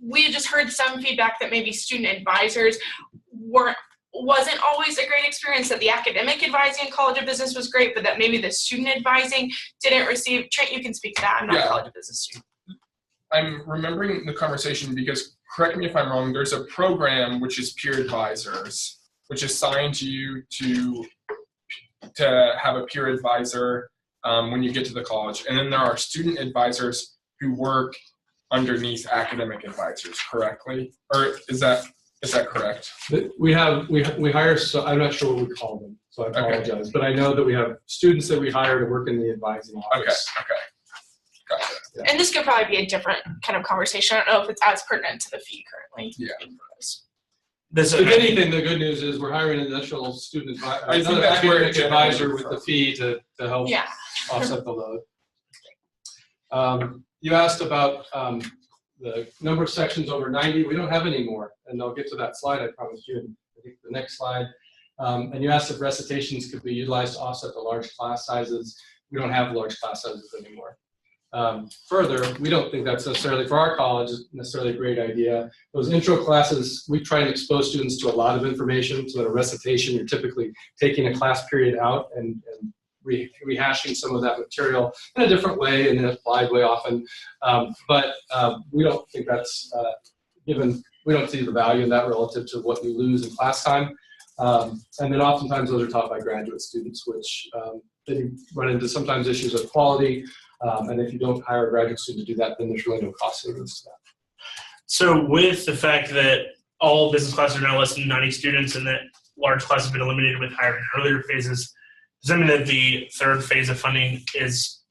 we had just heard some feedback that maybe student advisors wasn't always a great experience, that the academic advising in College of Business was great, but that maybe the student advising didn't receive. Trent, you can speak to that. I'm not a College of Business student. I'm remembering the conversation because, correct me if I'm wrong, there's a program which is peer advisors, which assigns you to have a peer advisor when you get to the college. And then there are student advisors who work underneath academic advisors, correctly? Or is that correct? We hire, so I'm not sure what we call them, so I apologize. Okay. But I know that we have students that we hire to work in the advising office. Okay. Gotcha. Yeah. And this could probably be a different kind of conversation. I don't know if it's as pertinent to the fee currently. Yeah. If anything, the good news is we're hiring an additional student advisor with the fee to help offset the load. You asked about the number of sections over 90. We don't have any more, and I'll get to that slide I promised you in I think the next slide. And you asked if recitations could be utilized to offset the large class sizes. We don't have large class sizes anymore. Further, we don't think that's necessarily, for our college, necessarily a great idea. Those intro classes, we try and expose students to a lot of information. So at a recitation, you're typically taking a class period out and rehashing some of that material in a different way and in an applied way often. But we don't think that's given, we don't see the value in that relative to what you lose in class time. And then oftentimes those are taught by graduate students, which then you run into sometimes issues of quality. And if you don't hire a graduate student to do that, then there's really no cost savings to that. So with the fact that all business classes are now less than 90 students and that large classes have been eliminated with hiring in earlier phases, does that mean that the third phase of funding is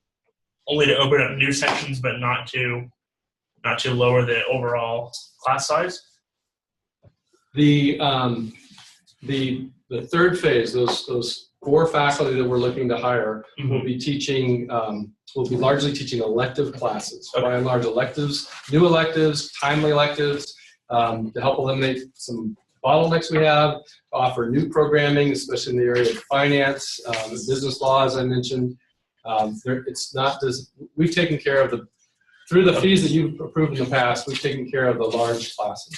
only to open up new sections but not to lower the overall class size? The third phase, those 4 faculty that we're looking to hire will be teaching, will be largely teaching elective classes. By and large, electives, new electives, timely electives, to help eliminate some bottlenecks we have, offer new programming, especially in the area of finance, business law, as I mentioned. It's not just, we've taken care of through the fees that you've approved in the past, we've taken care of the large classes.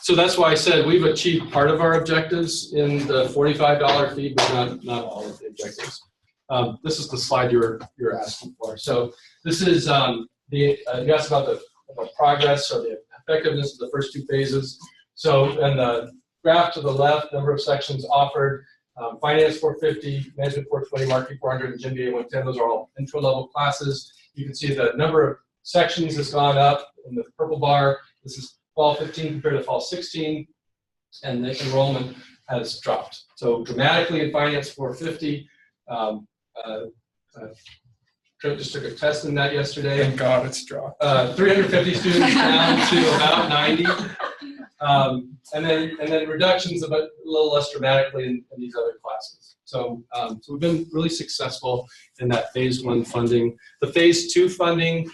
So that's why I said we've achieved part of our objectives in the $45 fee, but not all of the objectives. This is the slide you're asking for. So this is you asked about the progress or the effectiveness of the first 2 phases. So in the graph to the left, number of sections offered, finance 450, management 420, marketing 400, and GMBA 110. Those are all intro level classes. You can see the number of sections has gone up in the purple bar. This is fall 15 compared to fall 16, and the enrollment has dropped. So dramatically in finance 450. Trent just took a test in that yesterday. Thank God it's dropped. 350 students down to about 90. And then reductions a little less dramatically in these other classes. So we've been really successful in that phase 1 funding. The phase 2 funding,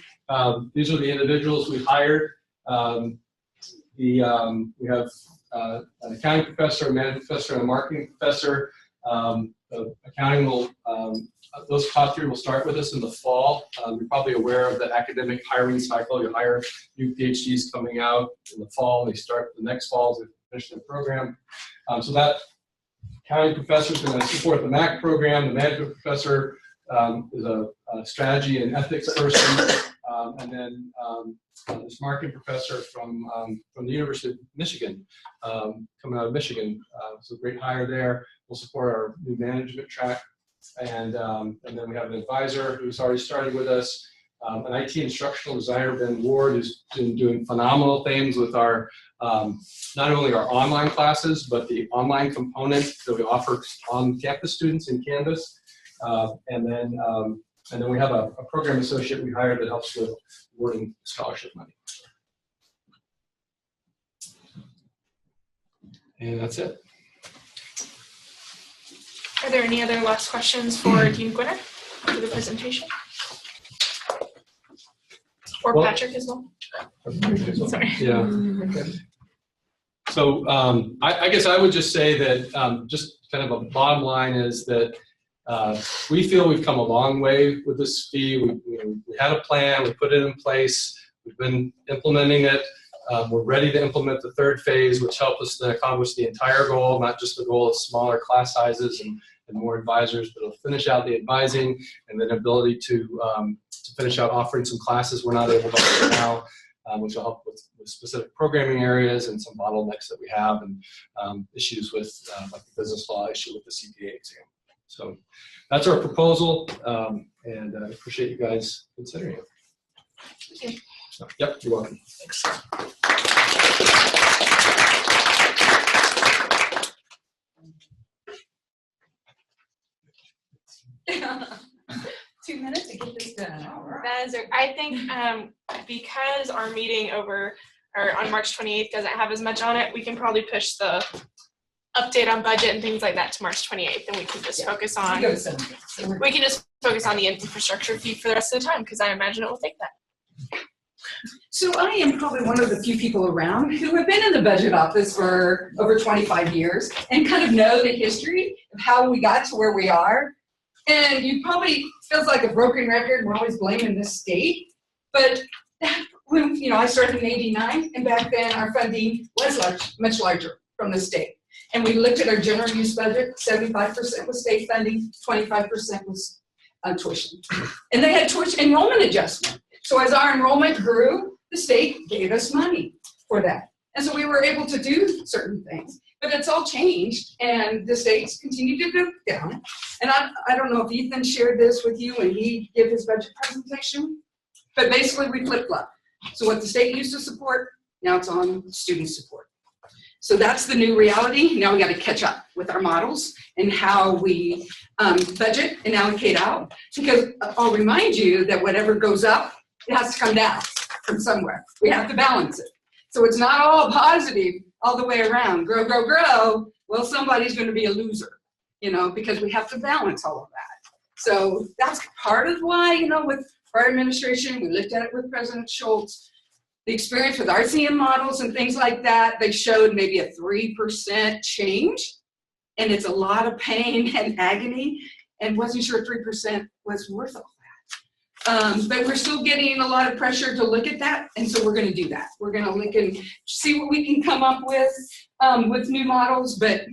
these are the individuals we hired. We have an accounting professor, a management professor, and a marketing professor. accounting will, those top three will start with us in the fall. You're probably aware of the academic hiring cycle. You hire new PhDs coming out in the fall. They start the next fall to finish their program. So that accounting professor is going to support the MAC program. The management professor is a strategy and ethics person. And then this marketing professor from the University of Michigan, coming out of Michigan. So great hire there. We'll support our new management track. And then we have an advisor who's already started with us, an IT instructional designer, Ben Ward, who's been doing phenomenal things with our, not only our online classes, but the online component that we offer on-campus students in Canvas. And then we have a program associate we hired that helps with awarding scholarship money. And that's it. Are there any other last questions for Dean Gwinner for the presentation? Or Well, Patrick as well? Sorry. Yeah. So I guess I would just say that just kind of a bottom line is that we feel we've come a long way with this fee. We had a plan, we put it in place, we've been implementing it. We're ready to implement the third phase, which helps us to accomplish the entire goal, not just the goal of smaller class sizes and more advisors, but it'll finish out the advising and then ability to finish out offering some classes we're not able to offer now, which will help with specific programming areas and some bottlenecks that we have and issues with like the business law issue with the CPA exam. So that's our proposal, and I appreciate you guys considering it. Thank you. So, yep, you're welcome. Thanks. 2 minutes to get this done. All right. That is, I think because our meeting on March 28th doesn't have as much on it, we can probably push the update on budget and things like that to March 28th, and we can just focus on the infrastructure fee for the rest of the time, because I imagine it will take that. So I am probably one of the few people around who have been in the budget office for over 25 years and kind of know the history of how we got to where we are. And you probably feels like a broken record. We're always blaming the state, but when I started in '89, and back then our funding was much larger from the state. And we looked at our general use budget. 75% was state funding, 25% was tuition, and they had tuition enrollment adjustment. So as our enrollment grew, the state gave us money for that. And so we were able to do certain things, but it's all changed and the states continue to go down. And I don't know if Ethan shared this with you when he gave his budget presentation, but basically we flip-flop. So what the state used to support, now it's on student support. So that's the new reality. Now we got to catch up with our models and how we budget and allocate out. Because I'll remind you that whatever goes up, it has to come down from somewhere. We have to balance it. So it's not all positive all the way around. Grow, grow, grow. Well, somebody's going to be a loser, because we have to balance all of that. So that's part of why, with our administration, we looked at it with President Schultz. The experience with RCM models and things like that, they showed maybe a 3% change. And it's a lot of pain and agony, and wasn't sure 3% was worth all that. But we're still getting a lot of pressure to look at that, and so we're going to do that. We're going to look and see what we can come up with new models. But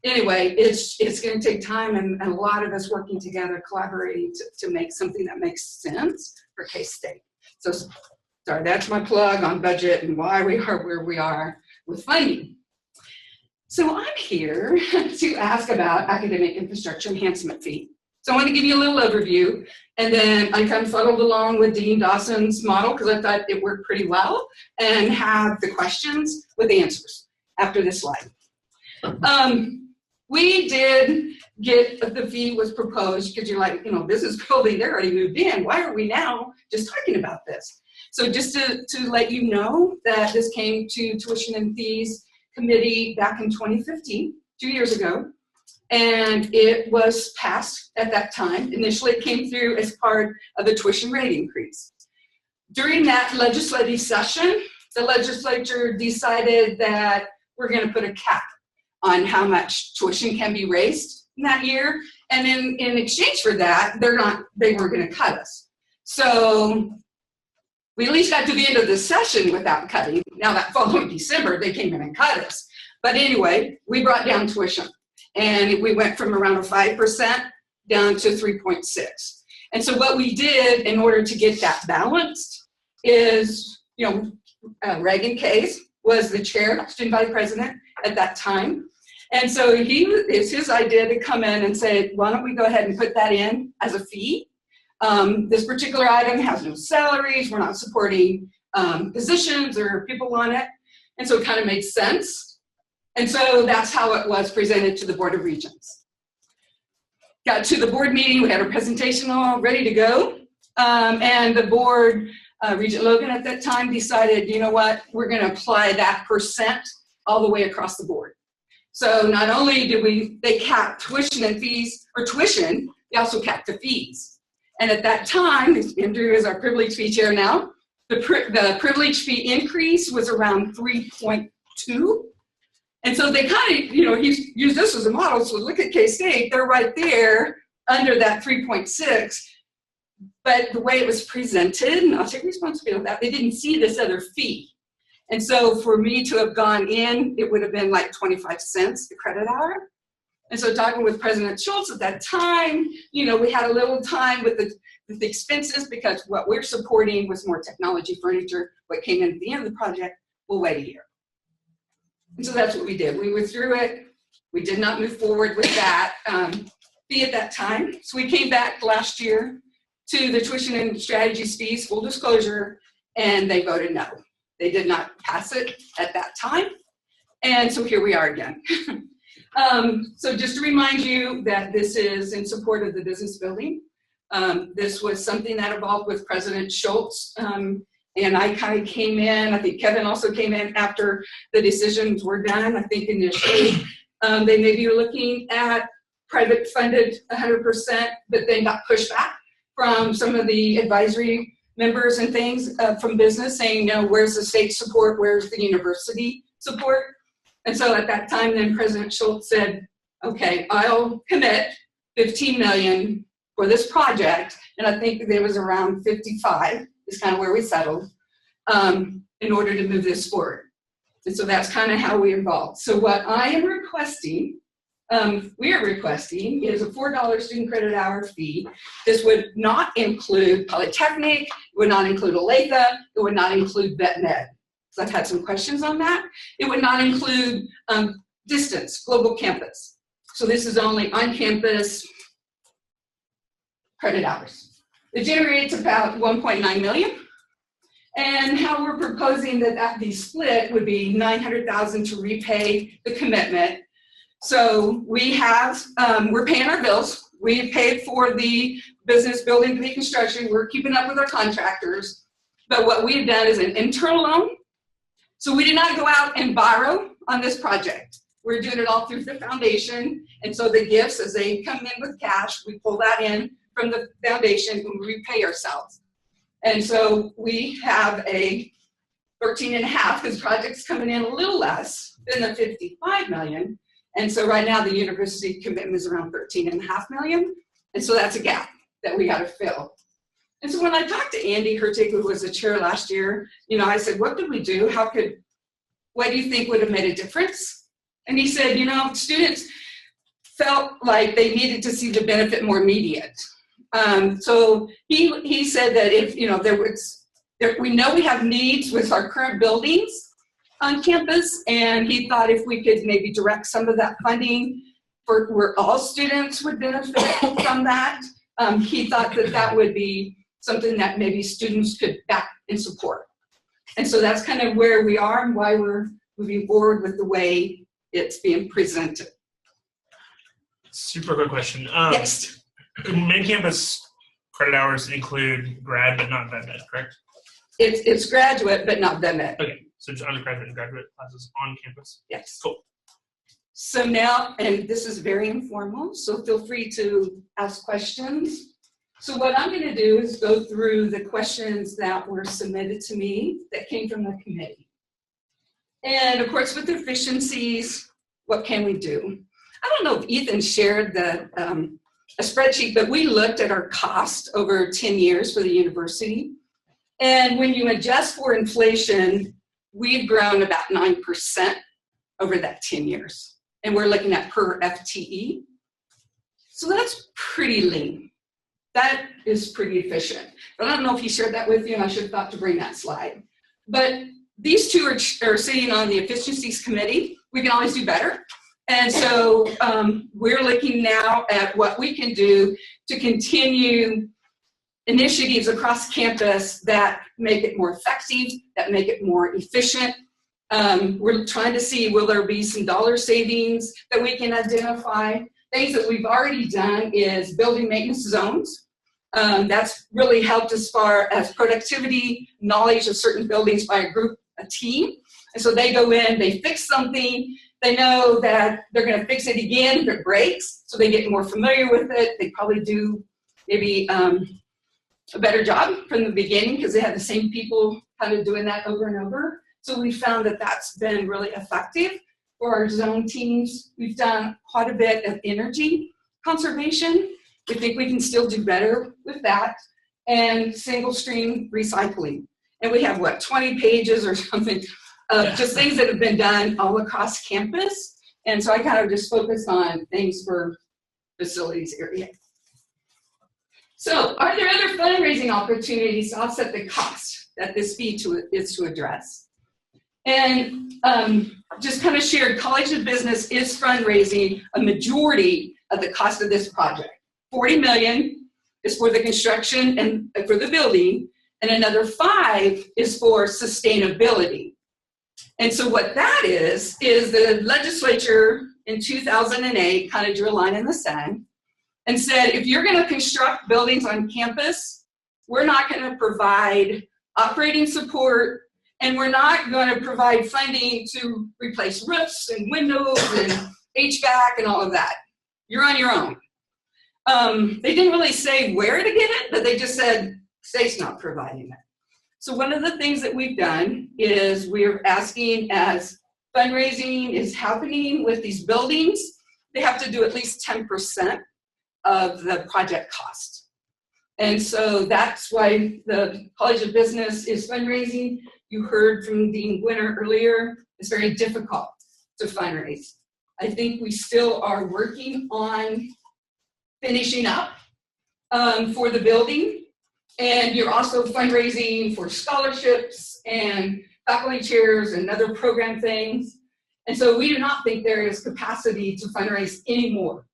anyway, it's going to take time and a lot of us working together, collaborating to make something that makes sense for K-State. So sorry, that's my plug on budget and why we are where we are with funding. So I'm here to ask about academic infrastructure enhancement fee. So I want to give you a little overview, and then I kind of fuddled along with Dean Dawson's model because I thought it worked pretty well, and have the questions with answers after this slide. We did get the fee was proposed because you're like, this is building, they're already moved in. Why are we now just talking about this? So just to let you know that this came to Tuition and Fees Committee back in 2015, 2 years ago. And it was passed at that time. Initially, it came through as part of the tuition rate increase. During that legislative session, the legislature decided that we're going to put a cap on how much tuition can be raised that year. And in exchange for that, they weren't gonna cut us. So we at least got to the end of the session without cutting. Now that following December, they came in and cut us. But anyway, we brought down tuition. And we went from around a 5% down to 3.6. And so what we did in order to get that balanced is, Reagan Case was the chair, student body president at that time. And so it's his idea to come in and say, why don't we go ahead and put that in as a fee? This particular item has no salaries. We're not supporting positions or people on it. And so it kind of made sense. And so that's how it was presented to the Board of Regents. Got to the board meeting, we had our presentation all ready to go. And the board, Regent Logan at that time decided, you know what, we're gonna apply that percent all the way across the board. So not only did they cap tuition and fees, or tuition, they also capped the fees. And at that time, Andrew is our privilege fee chair now, the privilege fee increase was around 3.2. And so they kind of, he's used this as a model. So look at K-State, they're right there under that 3.6. But the way it was presented, and I'll take responsibility for that, they didn't see this other fee. And so for me to have gone in, it would have been like 25 cents a credit hour. And so talking with President Schultz at that time, we had a little time with the expenses because what we're supporting was more technology furniture. What came in at the end of the project, we'll wait a year. And so that's what we did. We withdrew it. We did not move forward with that fee at that time. So we came back last year to the tuition and strategies fees, full disclosure, and they voted no. They did not pass it at that time. And so here we are again. So just to remind you that this is in support of the business building. This was something that evolved with President Schultz. And I kind of came in, I think Kevin also came in after the decisions were done. I think initially they maybe were looking at private funded 100%, but then got pushed back from some of the advisory members and things from business saying, where's the state support, where's the university support? And so at that time, then President Schultz said, okay, I'll commit 15 million for this project. And I think there was around 55 is kind of where we settled in order to move this forward. And so that's kind of how we evolved. So what I am requesting, we are requesting is a $4 student credit hour fee. This would not include Polytechnic, it would not include Olathe, it would not include Vet Med. So I've had some questions on that. It would not include distance, global campus. So this is only on campus credit hours. It generates about 1.9 million. And how we're proposing that be split would be 900,000 to repay the commitment. So we have, we're paying our bills. We paid for the business building reconstruction. We're keeping up with our contractors. But what we've done is an internal loan. So we did not go out and borrow on this project. We're doing it all through the foundation. And so the gifts, as they come in with cash, we pull that in from the foundation and we repay ourselves. And so we have a 13.5 because project's coming in a little less than the 55 million. And so right now the university commitment is around 13.5 million. And so that's a gap that we got to fill. And so when I talked to Andy Hurtig, who was the chair last year, I said, what could we do? What do you think would have made a difference? And he said, students felt like they needed to see the benefit more immediate. So he said that if, we know we have needs with our current buildings on campus, and he thought if we could maybe direct some of that funding for where all students would benefit from that, he thought that would be something that maybe students could back and support. And so that's kind of where we are and why we're moving forward with the way it's being presented. Super quick question. Yes. Main campus credit hours include grad but not vet med, correct? It's graduate but not vet med. Okay, so just undergraduate and graduate classes on campus. Yes. Cool. So now, and this is very informal, so feel free to ask questions. So what I'm going to do is go through the questions that were submitted to me that came from the committee. And of course, with efficiencies, what can we do? I don't know if Ethan shared the a spreadsheet, but we looked at our cost over 10 years for the university. And when you adjust for inflation, we've grown about 9% over that 10 years. And we're looking at per FTE. So that's pretty lean. That is pretty efficient. But I don't know if he shared that with you, and I should have thought to bring that slide. But these two are sitting on the efficiencies committee. We can always do better. And so we're looking now at what we can do to continue initiatives across campus that make it more effective, that make it more efficient. We're trying to see, will there be some dollar savings that we can identify? Things that we've already done is building maintenance zones. That's really helped as far as productivity, knowledge of certain buildings by a group, a team. And so they go in, they fix something, they know that they're going to fix it again if it breaks, so they get more familiar with it. They probably do maybe a better job from the beginning because they have the same people kind of doing that over and over. So we found that that's been really effective for our zone teams. We've done quite a bit of energy conservation. We think we can still do better with that, and single stream recycling. And we have, what, 20 pages or something of just things that have been done all across campus. And so I kind of just focused on things for facilities area. So are there other fundraising opportunities to offset the cost that this fee is to address? And just kind of shared, College of Business is fundraising a majority of the cost of this project. $40 million is for the construction and for the building, and another $5 million is for sustainability. And so what that is the legislature in 2008 kind of drew a line in the sand and said, if you're going to construct buildings on campus, we're not going to provide operating support, and we're not going to provide funding to replace roofs and windows and HVAC and all of that. You're on your own. They didn't really say where to get it, but they just said, state's not providing it. So one of the things that we've done is we're asking, as fundraising is happening with these buildings, they have to do at least 10% of the project cost. And so that's why the College of Business is fundraising. You heard from Dean Winter earlier, it's very difficult to fundraise. I think we still are working on finishing up for the building. And you're also fundraising for scholarships and faculty chairs and other program things. And so we do not think there is capacity to fundraise anymore.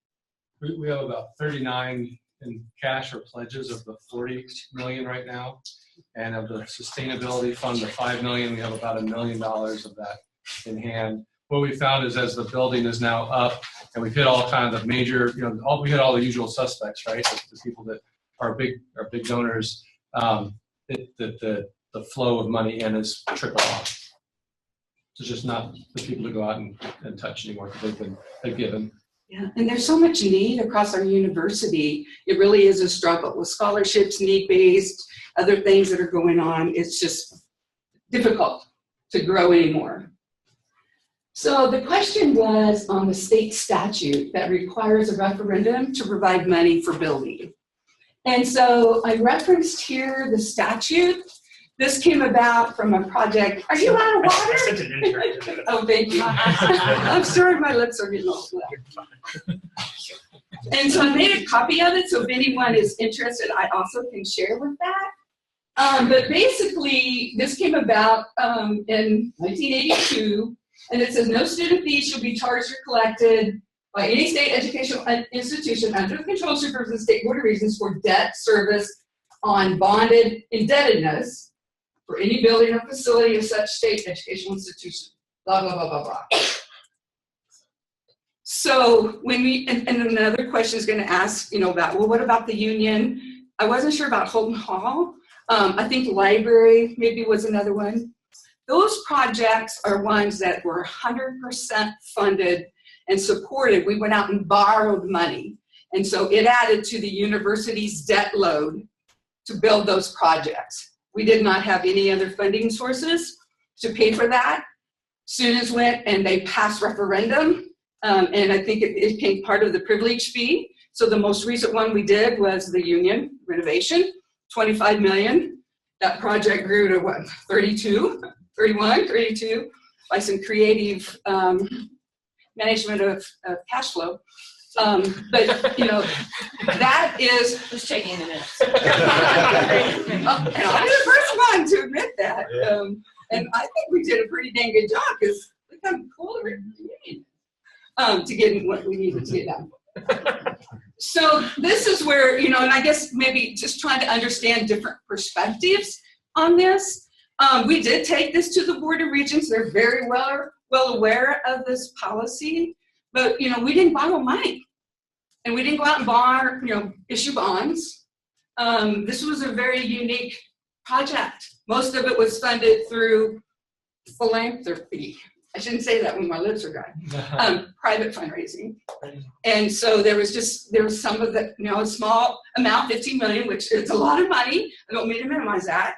We have about 39 in cash or pledges of the 40 million right now. And of the sustainability fund, the 5 million, we have about $1 million of that in hand. What we found is, as the building is now up and we've hit all kind of the major, we hit all the usual suspects, right? The people that are big donors, the flow of money in is trickle off. It's just not the people to go out and touch anymore because they've given. Yeah, and there's so much need across our university. It really is a struggle with scholarships, need-based, other things that are going on. It's just difficult to grow anymore. So the question was on the state statute that requires a referendum to provide money for building. And so I referenced here the statute. This came about from a project. Are you out of water? Oh, thank you. I'm sorry, my lips are getting all wet. And so I made a copy of it, so if anyone is interested, I also can share with that. But basically, this came about in 1982, and it says no student fees shall be charged or collected by any state educational institution under the control supervision of the State Board of Regents for debt service on bonded indebtedness for any building or facility of such state educational institution, blah, blah, blah, blah, blah. So when we, and another question is going to ask, about, well, what about the union? I wasn't sure about Holden Hall. I think library maybe was another one. Those projects are ones that were 100% funded and supported. We went out and borrowed money. And so it added to the university's debt load to build those projects. We did not have any other funding sources to pay for that. Students went and they passed referendum And I think it became part of the privilege fee. So the most recent one we did was the Union renovation, 25 million. That project grew to what, 31, 32, by some creative management of cash flow. But you know, that is Who's taking the minutes? and I'm the first one to admit that. And I think we did a pretty dang good job because we got cool to get what we needed to get done. So this is where, you know, and I guess maybe just trying to understand different perspectives on this. We did take this to the Board of Regents. They're very well aware of this policy, but you know, we didn't borrow money, and we didn't go out and borrow, you know, issue bonds. This was a very unique project. Most of it was funded through philanthropy. I shouldn't say that when my lips are dry. Private fundraising. And so there was some of the, you know, a small amount, 15 million, which is a lot of money. I don't mean to minimize that.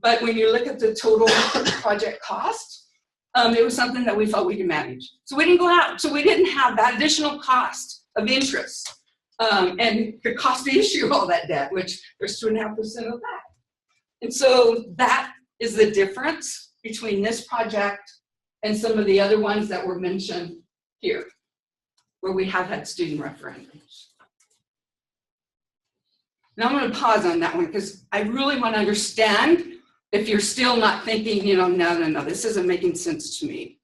But when you look at the total project cost, it was something that we felt we could manage. So we didn't go out. So we didn't have that additional cost of interest and the cost to issue all that debt, which there's 2.5% of that. And so that is the difference between this project and some of the other ones that were mentioned here, where we have had student referendums. Now I'm going to pause on that one because I really want to understand if you're still not thinking, you know, no, this isn't making sense to me.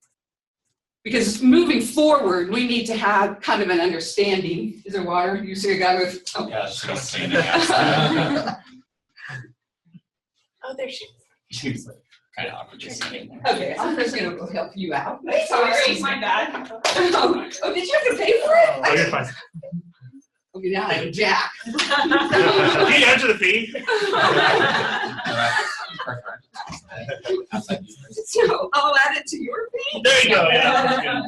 Because moving forward, we need to have kind of an understanding. Is there water? You see a guy with, oh. Yeah, she's standing outside. Oh, there she is. She's like kind of awkward just sitting there. Okay, I'm just going to help you out. Sorry, my bad. Oh, did you have to pay for it? Oh, you're fine. Okay, now I'm Jack. Can you answer the fee? So I'll add it to your fee. There you go. Yeah.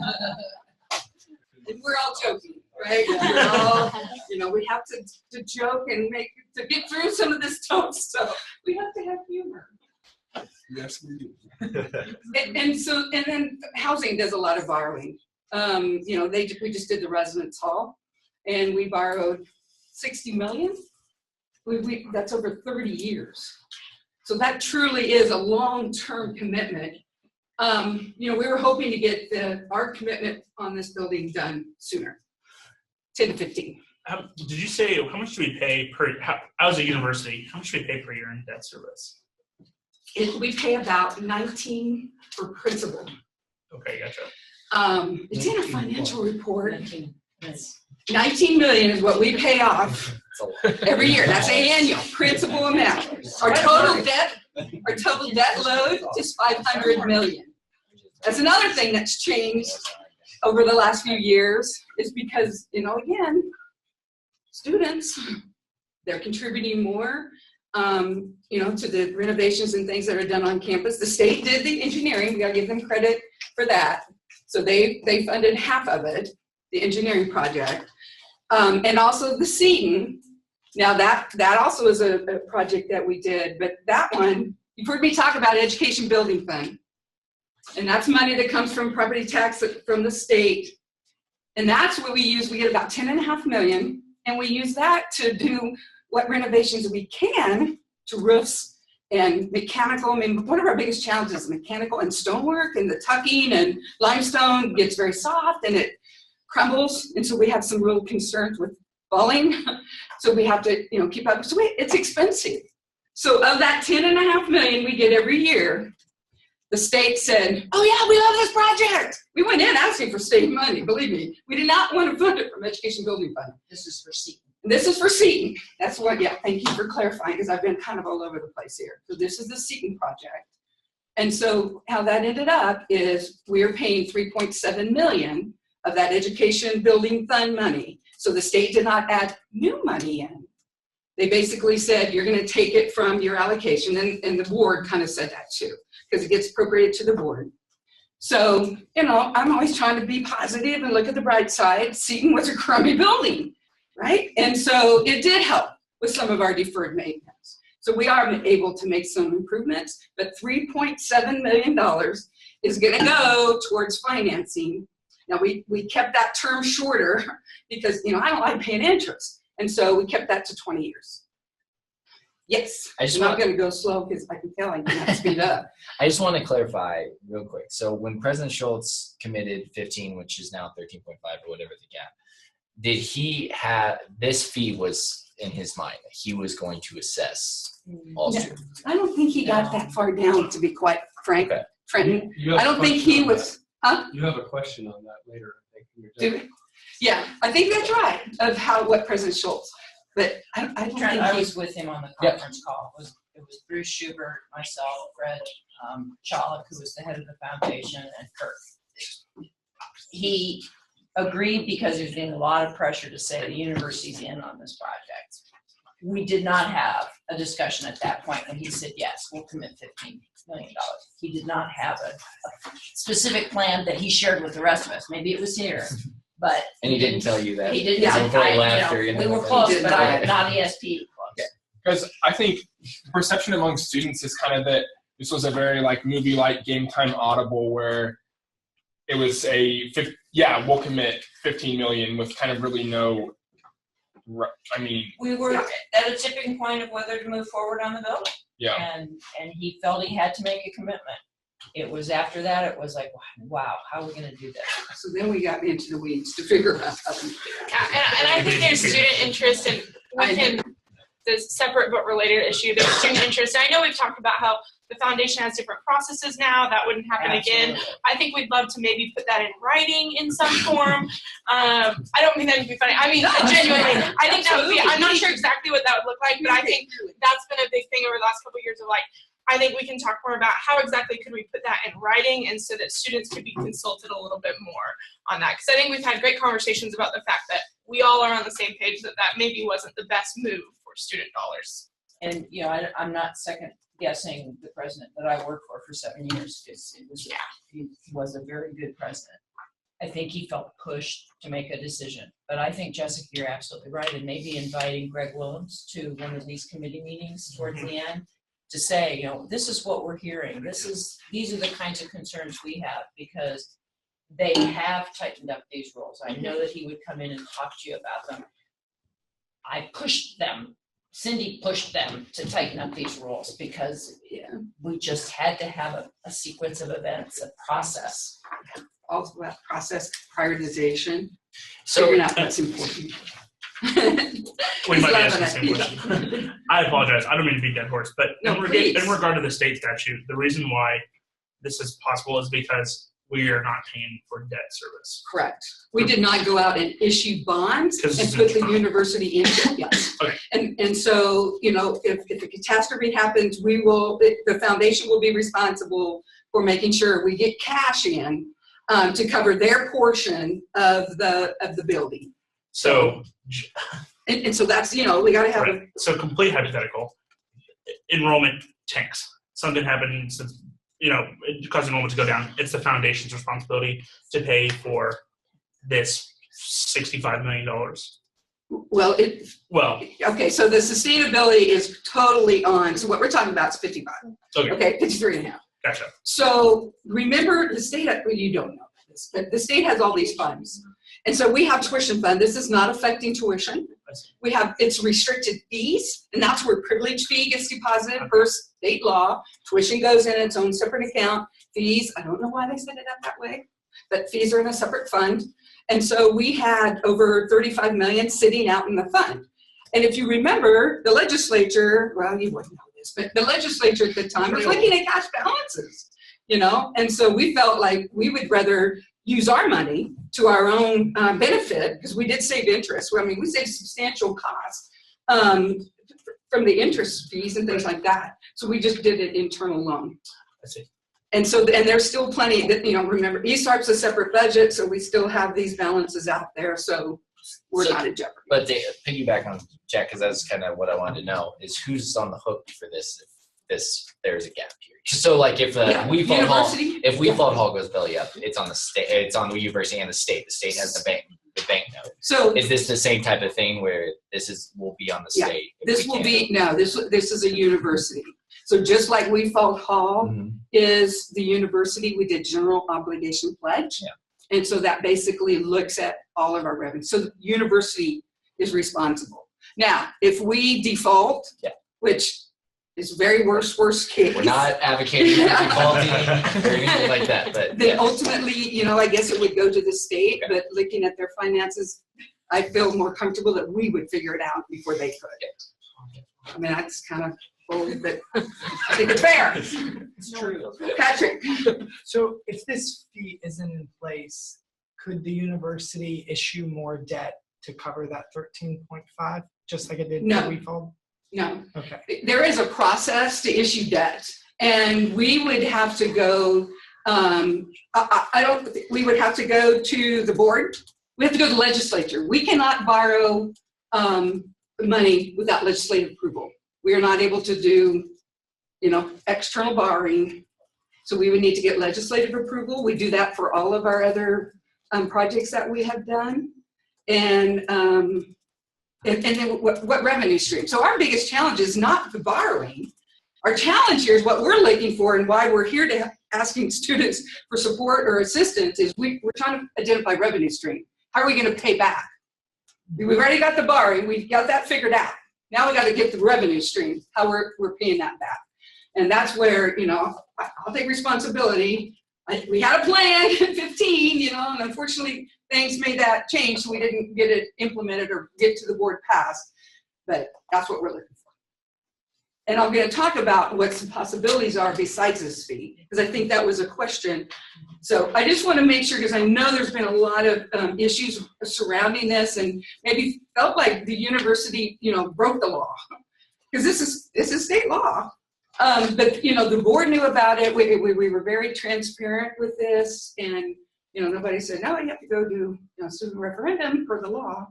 And we're all joking, right? We're all, you know, we have to joke and to get through some of this stuff. So we have to have humor. Yes, we do. And then housing does a lot of borrowing. You know, we just did the residence hall, and we borrowed 60 million. That's over 30 years. So that truly is a long-term commitment. You know, we were hoping to get our commitment on this building done sooner, 10 to 15. Did you say how much do we pay per? I was at university. How much do we pay per year in debt service? We pay about 19 for principal. Okay, gotcha. It's in our financial report. 19 million is what we pay off every year. That's annual principal amount. Our total debt load is 500 million. That's another thing that's changed over the last few years, is because, you know, again, students, they're contributing more, you know, to the renovations and things that are done on campus. The state did the engineering. We gotta give them credit for that. So they funded half of it, the engineering project. And also the seating. Now that also is a project that we did, but that one, you've heard me talk about Education Building Fund. And that's money that comes from property tax from the state. And that's what we use. We get about 10.5 million, and we use that to do what renovations we can to roofs and mechanical. I mean, one of our biggest challenges is mechanical and stonework, and the tucking, and limestone gets very soft and it crumbles. And so we have some real concerns with falling. So we have to, you know, keep up. So it's expensive. So of that 10.5 million we get every year, the state said, oh yeah, we love this project. We went in asking for state money, believe me. We did not want to fund it from Education Building Fund. This is for Seton. This is for Seton. That's what, yeah, thank you for clarifying, because I've been kind of all over the place here. So this is the Seton project. And so how that ended up is we're paying 3.7 million of that Education Building Fund money. So the state did not add new money in. They basically said, you're going to take it from your allocation, and the board kind of said that too, because it gets appropriated to the board. So, you know, I'm always trying to be positive and look at the bright side. Seton was a crummy building, right? And so it did help with some of our deferred maintenance. So we are able to make some improvements, but $3.7 million is going to go towards financing Now, we kept that term shorter because, I don't like paying interest. And so we kept that to 20 years. Yes, I just I'm not want- going to go slow because I can tell I cannot speed up. I just want to clarify real quick. So when President Schultz committed 15, which is now 13.5 or whatever the gap, did he have, this fee was in his mind that he was going to assess all No, students? I don't think he got that far down, to be quite frank, Okay. Trenton. You have I a don't think question he on was, huh? You have a question on that later, I think. when Do you're done. we? Yeah, I think that's right, of what President Schultz, but I don't Trent, think I he. was with him on the Yep. conference call. It was Bruce Schubert, myself, Fred Chalik, who was the head of the foundation, and Kirk. He agreed because there's been a lot of pressure to say the university's in on this project. We did not have a discussion at that point when he said, yes, we'll commit $15 million. He did not have a specific plan that he shared with the rest of us. Maybe it was here, but. And he didn't tell you that? He didn't. Yeah. Before he I- left you or know, anything we were like that? close, He did but not. not ESP close. Because I think perception among students is kind of that this was a very like movie-like game time audible where it was we'll commit 15 million with kind of really no, We were at a tipping point of whether to move forward on the building. Yeah. And he felt he had to make a commitment. It was after that, it was like, wow, how are we gonna do that? So then we got into the weeds to figure out how to. Yeah, and I think there's student interest, and we can, this separate but related issue, there's student interest. And I know we've talked about how the foundation has different processes now, that wouldn't happen again. Absolutely. I think we'd love to maybe put that in writing in some form. I don't mean that to be funny. I mean, genuinely, I think that would be, I'm not sure exactly what that would look like, but I think that's been a big thing over the last couple of years of like, I think we can talk more about how exactly could we put that in writing and so that students could be consulted a little bit more on that. Because I think we've had great conversations about the fact that we all are on the same page that maybe wasn't the best move for student dollars. And, I'm not second guessing the president that I worked for 7 years. He was a very good president. I think he felt pushed to make a decision. But I think, Jessica, you're absolutely right. And maybe inviting Greg Willems to one of these committee meetings towards the end to say, this is what we're hearing. These are the kinds of concerns we have because they have tightened up these rules. I know that he would come in and talk to you about them. I pushed them. Cindy pushed them to tighten up these rules because we just had to have a sequence of events, a process. Also about process prioritization, So- figuring out what's important. We might be asking the He's same laughing question. I apologize. I don't mean to beat dead horse, but No, in please. regard to the state statute, the reason why this is possible is because we are not paying for debt service. Correct. We did not go out and issue bonds Because and it's put the insurance. university into it, yes. Okay. And so, if a catastrophe happens, the foundation will be responsible for making sure we get cash in to cover their portion of the building. So, And so that's, we gotta have right. So complete hypothetical, enrollment tanks. Something happens, it causes enrollment to go down. It's the foundation's responsibility to pay for this $65 million. Okay, so the sustainability is totally on, so what we're talking about is 55. Okay. 53 and a half. Gotcha. So remember the state, you don't know this, but the state has all these funds. And so we have tuition fund. This is not affecting tuition. It's restricted fees, and that's where privilege fee gets deposited per state law. Tuition goes in its own separate account. Fees, I don't know why they set it up that way, but fees are in a separate fund. And so we had over 35 million sitting out in the fund. And if you remember, the legislature, well, you wouldn't know this, but the legislature at the time was looking at cash balances, and so we felt like we would rather use our money to our own benefit, because we did save interest. We saved substantial costs from the interest fees and things like that. So we just did an internal loan. I see. And so, and there's still plenty that, remember, ESARP's a separate budget, so we still have these balances out there, so we're not in jeopardy. But to piggyback on Jack, because that's kind of what I wanted to know, is who's on the hook for this if there's a gap here. So like if Wheatfield Hall goes belly up, it's on the state, it's on the university and the state. The state has the bank note. So is this the same type of thing where will be on the state? This is a university. So just like Wheatfield Hall is the university, we did general obligation pledge. Yeah. And so that basically looks at all of our revenue. So the university is responsible. Now, if we default, which is very worst case. We're not advocating for defaulting or anything like that, but then ultimately, you know, I guess it would go to the state, but looking at their finances, I feel more comfortable that we would figure it out before they could. I mean, that's kind of bold, but I think it's fair. It's true. Patrick. So if this fee isn't in place, could the university issue more debt to cover that 13.5, just like it did No. for WeFold? No. Okay. There is a process to issue debt, and we would have to go, we would have to go to the board. We have to go to the legislature. We cannot borrow money without legislative approval. We are not able to do, you know, external borrowing. So we would need to get legislative approval. We do that for all of our other projects that we have done. And then what revenue stream? So our biggest challenge is not the borrowing. Our challenge here is what we're looking for, and why we're here to asking students for support or assistance is we're trying to identify revenue stream. How are we going to pay back? We've already got the borrowing. We've got that figured out. Now we got to get the revenue stream, how we're paying that back. And that's where, you know, I'll take responsibility. We had a plan in 15, you know, and unfortunately things made that change, so we didn't get it implemented or get to the board passed. But that's what we're looking for. And I'm going to talk about what some possibilities are besides this fee, because I think that was a question. So I just want to make sure, because I know there's been a lot of issues surrounding this, and maybe felt like the university, you know, broke the law, because this is state law. But you know, the board knew about it. We were very transparent with this, and you know, nobody said, no, you have to go do, you know, student referendum for the law.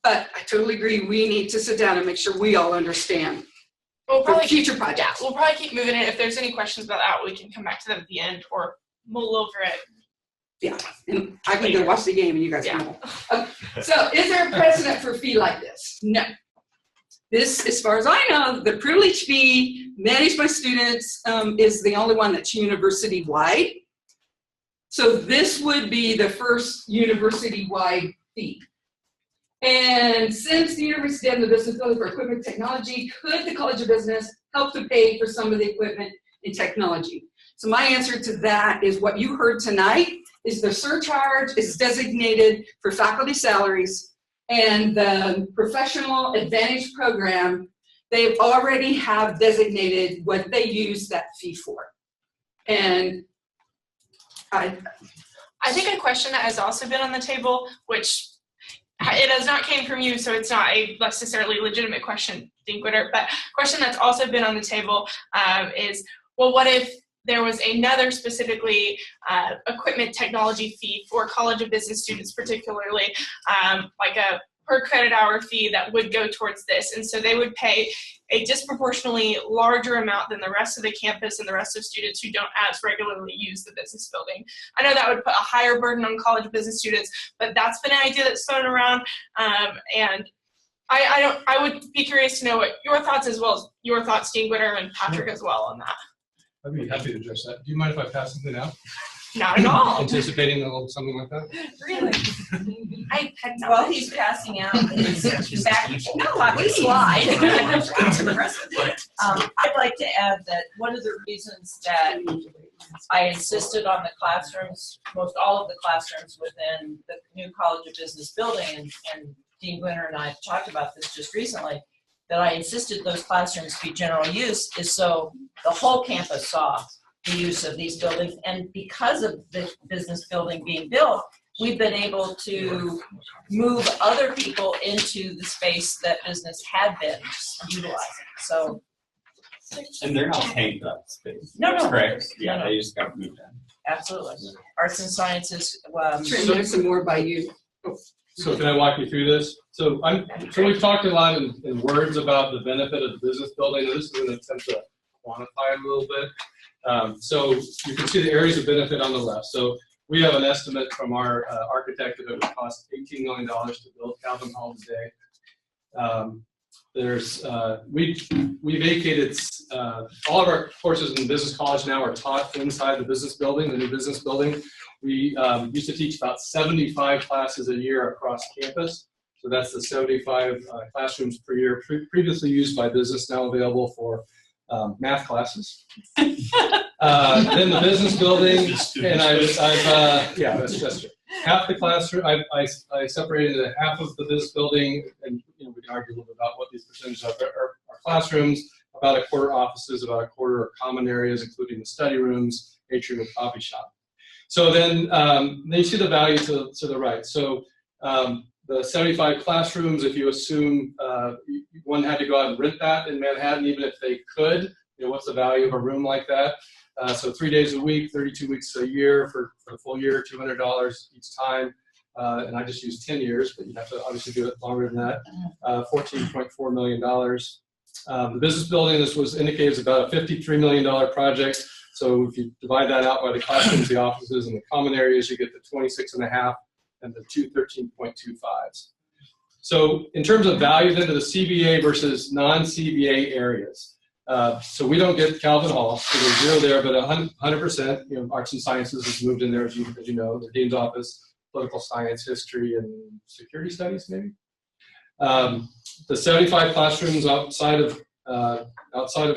But I totally agree. We need to sit down and make sure we all understand. We'll probably future keep, projects. Yeah, we'll probably keep moving it. If there's any questions about that, we can come back to them at the end or mull over it. Yeah, and I can go watch the game and you guys can know. Okay. So is there a precedent for a fee like this? No. This, as far as I know, the privilege fee managed by students is the only one that's university-wide. So this would be the first university-wide fee. And since the University of the Business Building for Equipment Technology, could the College of Business help to pay for some of the equipment and technology? So my answer to that is what you heard tonight is the surcharge is designated for faculty salaries, and the Professional Advantage Program, they already have designated what they use that fee for. And I think a question that has also been on the table, which it has not came from you, so it's not a necessarily legitimate question, Dean Quitter, but a question that's also been on the table is, well, what if there was another specifically equipment technology fee for College of Business students, particularly like a per credit hour fee that would go towards this. And so they would pay a disproportionately larger amount than the rest of the campus and the rest of students who don't as regularly use the business building. I know that would put a higher burden on College of Business students, but that's been an idea that's thrown around. And I would be curious to know what your thoughts, as well as your thoughts, Dean Quitter and Patrick, as well on that. I'd be happy to address that. Do you mind if I pass something out? Not at all. Anticipating a little something like that? Really? I had not. While he's passing out his back, please slide. To the rest of it. I'd like to add that one of the reasons that I insisted on the classrooms, most all of the classrooms within the new College of Business building, and Dean Quitter and I have talked about this just recently, that I insisted those classrooms be general use is so the whole campus saw the use of these buildings. And because of the business building being built, we've been able to move other people into the space that business had been utilizing. So. And they're not paying for that space. No. Correct? Yeah, No. they just got moved in. Absolutely. Arts and sciences. Trent, some more by you. So can I walk you through this? So we've talked a lot in words about the benefit of the business building. This is an attempt to quantify it a little bit. So you can see the areas of benefit on the left. So we have an estimate from our architect that it would cost $18 million to build Calvin Hall today. There's we vacated all of our courses in business college now are taught inside the business building, the new business building. We used to teach about 75 classes a year across campus. So that's the 75 classrooms per year, previously used by business, now available for math classes. Then the business building, and yeah, that's just true. Half the classroom, I separated into half of the business building, and we can argue a little bit about what these percentages are classrooms, about a quarter offices, about a quarter are common areas, including the study rooms, atrium, and coffee shop. So then you see the value to the right. So the 75 classrooms, if you assume one had to go out and rent that in Manhattan, even if they could, what's the value of a room like that? So 3 days a week, 32 weeks a year for the full year, $200 each time. And I just used 10 years, but you'd have to obviously do it longer than that. $14.4 million. The business building, this was indicated as about a $53 million project. So if you divide that out by the classrooms, the offices, and the common areas, you get the 26.5 and the 13.25s. So in terms of value then to the CBA versus non-CBA areas. So we don't get Calvin Hall, so there's zero there, but 100%, arts and sciences has moved in there, as you know, the dean's office, political science, history, and security studies, maybe. The 75 classrooms outside of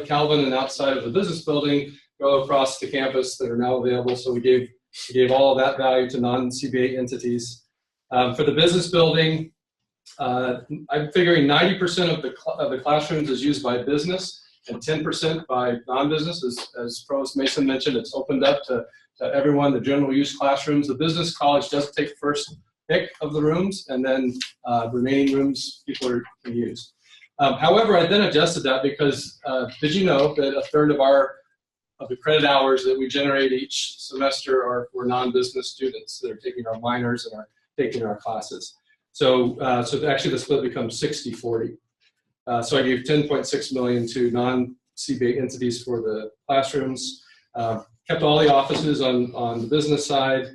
Calvin and outside of the business building go across the campus that are now available. So we gave all of that value to non-CBA entities. For the business building, I'm figuring 90% of the classrooms is used by business and 10% by non-business. As Provost Mason mentioned, it's opened up to everyone, the general use classrooms. The business college does take first pick of the rooms, and then remaining rooms people can use. However, I then adjusted that because did you know that a third of the credit hours that we generate each semester are for non-business students that are taking our minors and are taking our classes. So actually the split becomes 60-40. So I gave $10.6 million to non-CBA entities for the classrooms, kept all the offices on the business side.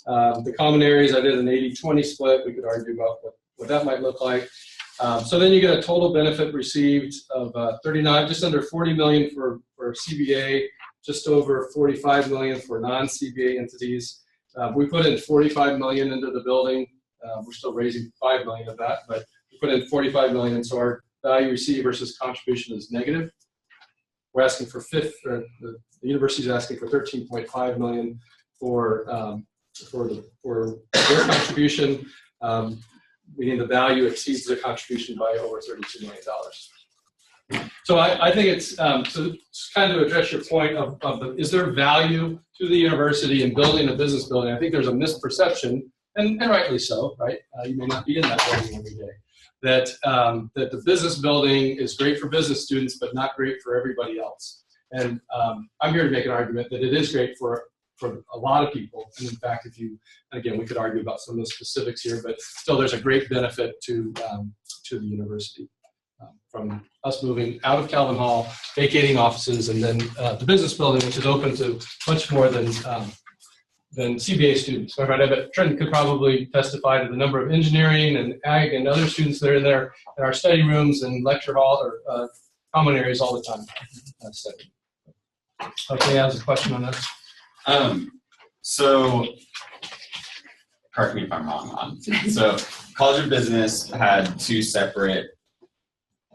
The common areas, I did an 80-20 split. We could argue about what that might look like. So then you get a total benefit received of just under $40 million for CBA, just over $45 million for non-CBA entities. We put in $45 million into the building. We're still raising $5 million of that, but we put in $45 million, and so our value received versus contribution is negative. We're asking for the university is asking for $13.5 million for their contribution. Meaning the value exceeds the contribution by over $32 million. So I think it's so kind of address your point of is there value to the university in building a business building? I think there's a misperception, and rightly so, right? You may not be in that building every day. That the business building is great for business students, but not great for everybody else. And I'm here to make an argument that it is great for a lot of people. And in fact, again, we could argue about some of the specifics here, but still there's a great benefit to the university from us moving out of Calvin Hall, vacating offices, and then the business building, which is open to much more than CBA students. I bet Trenton could probably testify to the number of engineering and ag and other students that are in there in our study rooms and lecture hall or common areas all the time studying. Okay, I have a question on that. So, correct me if I'm wrong. So, College of Business had two separate,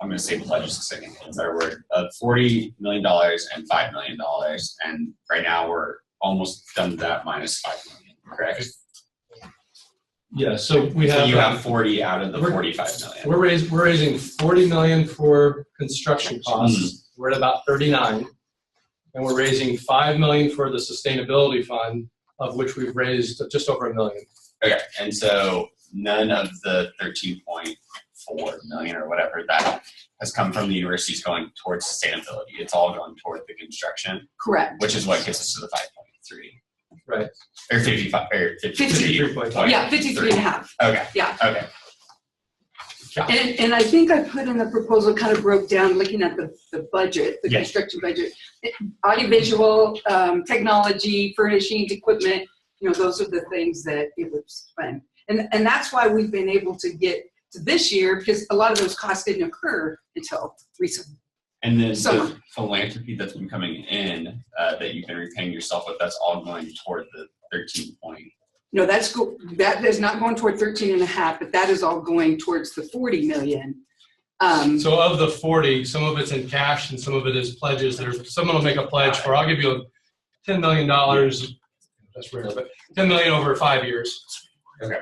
I'm going to say pledges, because I think that's our word, of $40 million and $5 million. And right now we're almost done with that minus $5 million, correct? Yeah, so we have. So you have 40 out of the 45 million. We're raising $40 million for construction costs. Mm-hmm. We're at about 39. And we're raising $5 million for the sustainability fund, of which we've raised just over $1 million. Okay, and so none of the 13.4 million or whatever that has come from the universities going towards sustainability. It's all going toward the construction. Correct. Which is what gets us to the 5.3. Right. Or 55, or 53. Yeah, 53 and a half. Okay. Yeah. Okay. And I think I put in the proposal, kind of broke down, looking at the budget, the construction budget, audiovisual, technology, furnishings, equipment, those are the things that it would spend. And that's why we've been able to get to this year because a lot of those costs didn't occur until recently. And then Summer. the philanthropy that's been coming in that you've been repaying yourself with, that's all going toward the 13 point. No, that is not going toward 13 and a half, but that is all going towards the 40 million. So of the 40, some of it's in cash and some of it is pledges. Someone will make a pledge for, I'll give you $10 million. That's rare, but $10 million over 5 years. Okay.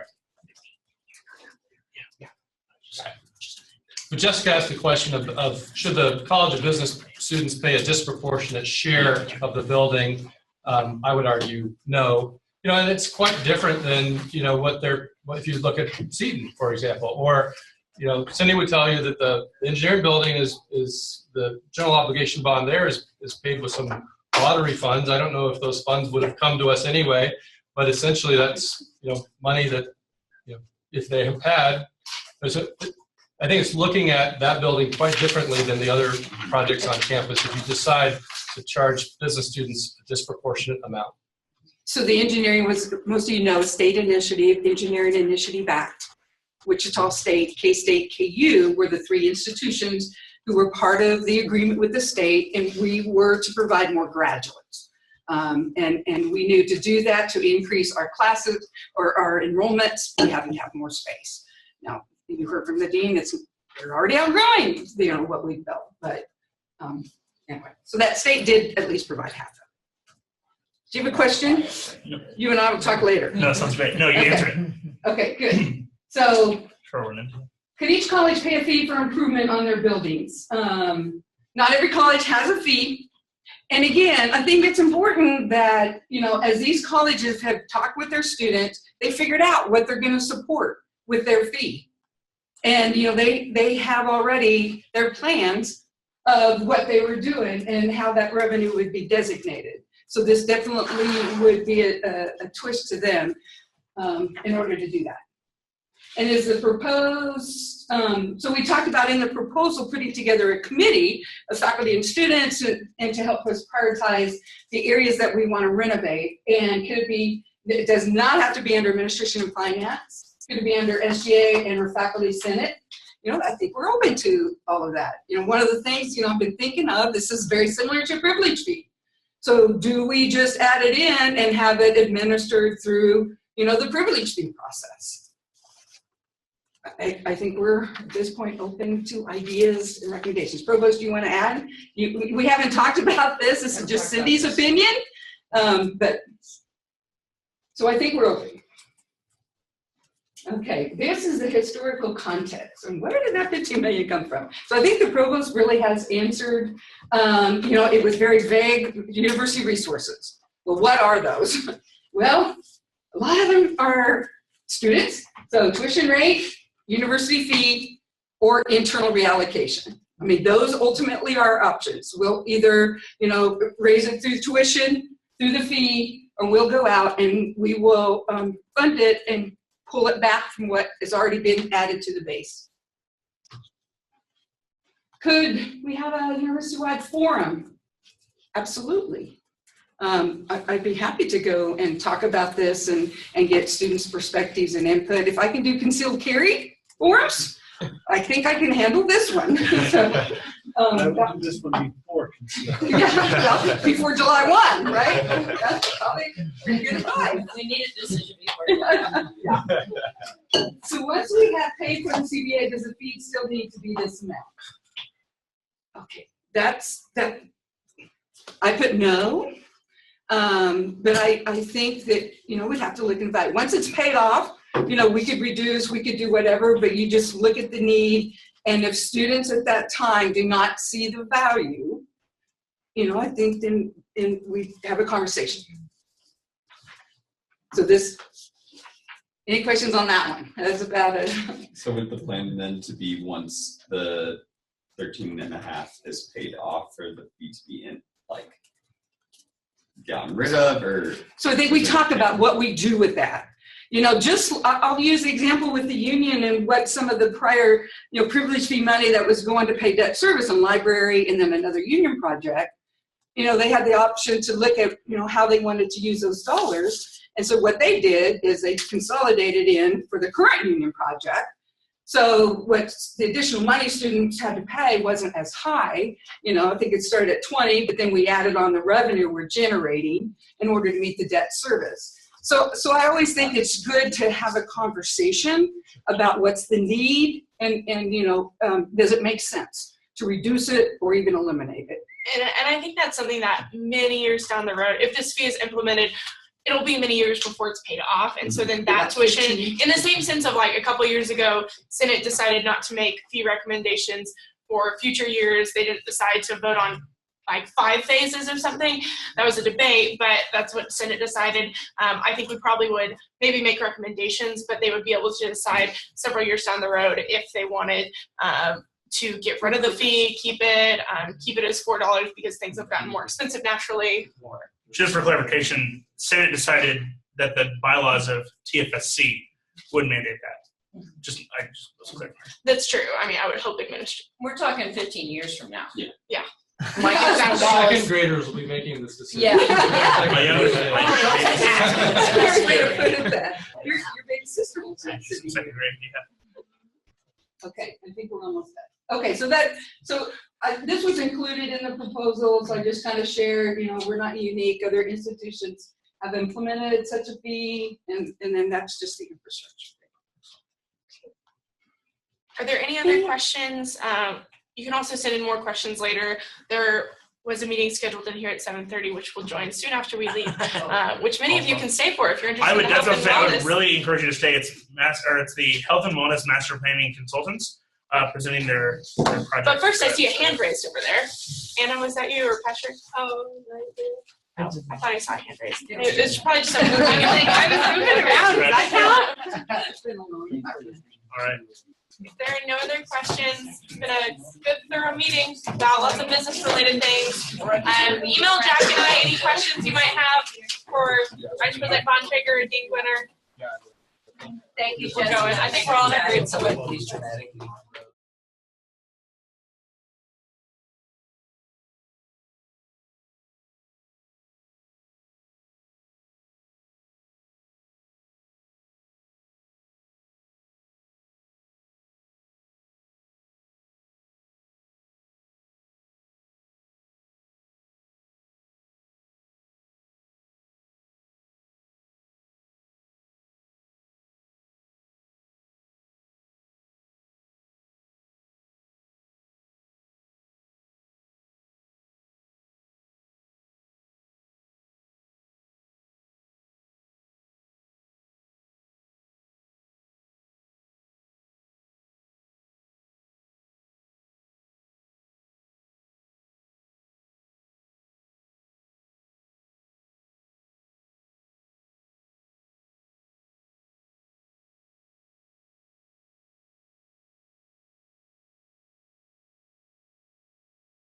But Jessica asked the question of should the College of Business students pay a disproportionate share of the building? I would argue no. You know, and it's quite different than, you know, what if you look at Seton, for example, or, you know, Cindy would tell you that the engineering building is the general obligation bond there is paid with some lottery funds. I don't know if those funds would have come to us anyway, but essentially that's, you know, money that, you know, if they have had, I think it's looking at that building quite differently than the other projects on campus if you decide to charge business students a disproportionate amount. So the engineering was, most of you know, state initiative, engineering initiative act. Wichita State, K-State, KU were the three institutions who were part of the agreement with the state, and we were to provide more graduates. And we knew to do that, to increase our classes or our enrollments, we have to have more space. Now, you heard from the dean, they're already outgrowing, you know, what we've built. But anyway, so that state did at least provide half of it. Do you have a question? No. You and I will talk later. No, sounds great. No, you Okay. answered it. Okay, good. So, Sure, we're into it. could each college pay a fee for improvement on their buildings? Not every college has a fee. And again, I think it's important that, you know, as these colleges have talked with their students, they figured out what they're going to support with their fee. And, you know, they have already their plans of what they were doing and how that revenue would be designated. So this definitely would be a twist to them in order to do that. And is the proposed, so we talked about in the proposal putting together a committee of faculty and students and to help us prioritize the areas that we want to renovate. And could it be, it does not have to be under administration and finance. Could it be under SGA and our faculty senate? You know, I think we're open to all of that. You know, one of the things, you know, I've been thinking of, this is very similar to privilege fee. So do we just add it in and have it administered through, you know, the privilege fee process? I think we're at this point open to ideas and recommendations. Provost, do you want to add? We haven't talked about this. This is just Cindy's opinion. But so I think we're open. Okay, this is the historical context. And where did that 15 million come from? So I think the provost really has answered, you know, it was very vague, university resources. Well, what are those? Well, a lot of them are students. So tuition rate, university fee, or internal reallocation. I mean, those ultimately are options. We'll either, you know, raise it through tuition, through the fee, or we'll go out and we will fund it and pull it back from what has already been added to the base. Could we have a university-wide forum? Absolutely. I'd be happy to go and talk about this and get students' perspectives and input. If I can do concealed carry forums, I think I can handle this one. So, I will do this one before. yeah, well, before July 1, right? That's probably pretty good advice. We need a decision before July. Yeah. So once we have paid for the CBA, does the fee still need to be this amount? Okay, that's that. I put no, but I think that, you know, we'd have to look at that. Once it's paid off, you know, we could reduce, we could do whatever, but you just look at the need. And if students at that time do not see the value, you know, I think then we have a conversation. So this, any questions on that one? That's about it. So with the plan then to be once the 13.5 is paid off for the fee to be in, like, gotten rid of, or? So I think we talked about what we do with that. You know, just, I'll use the example with the union and what some of the prior, you know, privilege fee money that was going to pay debt service and library and then another union project, you know, they had the option to look at, you know, how they wanted to use those dollars. And so what they did is they consolidated in for the current union project, So what the additional money students had to pay wasn't as high. I think it started at 20, but then we added on the revenue we're generating in order to meet the debt service. So I always think it's good to have a conversation about what's the need and does it make sense to reduce it or even eliminate it? And I think that's something that many years down the road, if this fee is implemented, it'll be many years before it's paid off. And so then that tuition, in the same sense of like a couple years ago, Senate decided not to make fee recommendations for future years. They didn't decide to vote on like 5 phases or something. That was a debate, but that's what Senate decided. I think we probably would maybe make recommendations, but they would be able to decide several years down the road if they wanted to get rid of the fee, keep it as $4 because things have gotten more expensive naturally. Just for clarification, Senate decided that the bylaws of TFSC would mandate that. Just was clear. That's true. I mean, I would hope We're talking 15 years from now. Yeah. My second graders will be making this decision. Yeah. My youngest That's a great way to put it that. Your big sister will second grade, yeah. Okay, I think we're almost done. Okay, so this was included in the proposals. I just kind of shared, we're not unique. Other institutions have implemented such a fee, and then that's just the infrastructure. Are there any other questions? You can also send in more questions later. There was a meeting scheduled in here at 7:30, which we'll join soon after we leave, which many of you can stay for if you're interested I would in health and definitely say I would wellness. really encourage you to stay. It's the Health and Wellness Master Planning Consultants presenting their project. But first, I see a hand raised over there. Anna, was that you or Patrick? Oh, right there. Oh, I thought I saw a hand raised. It's probably just a moving thing. I was moving around. Did I count? All right. If there are no other questions, it's been a good, thorough meeting about lots of business-related things. Email Jack and I any questions you might have for Vice President Bontrager or Dean Gwinner. Thank you, We're Jessica. going. I think we're all in agreement.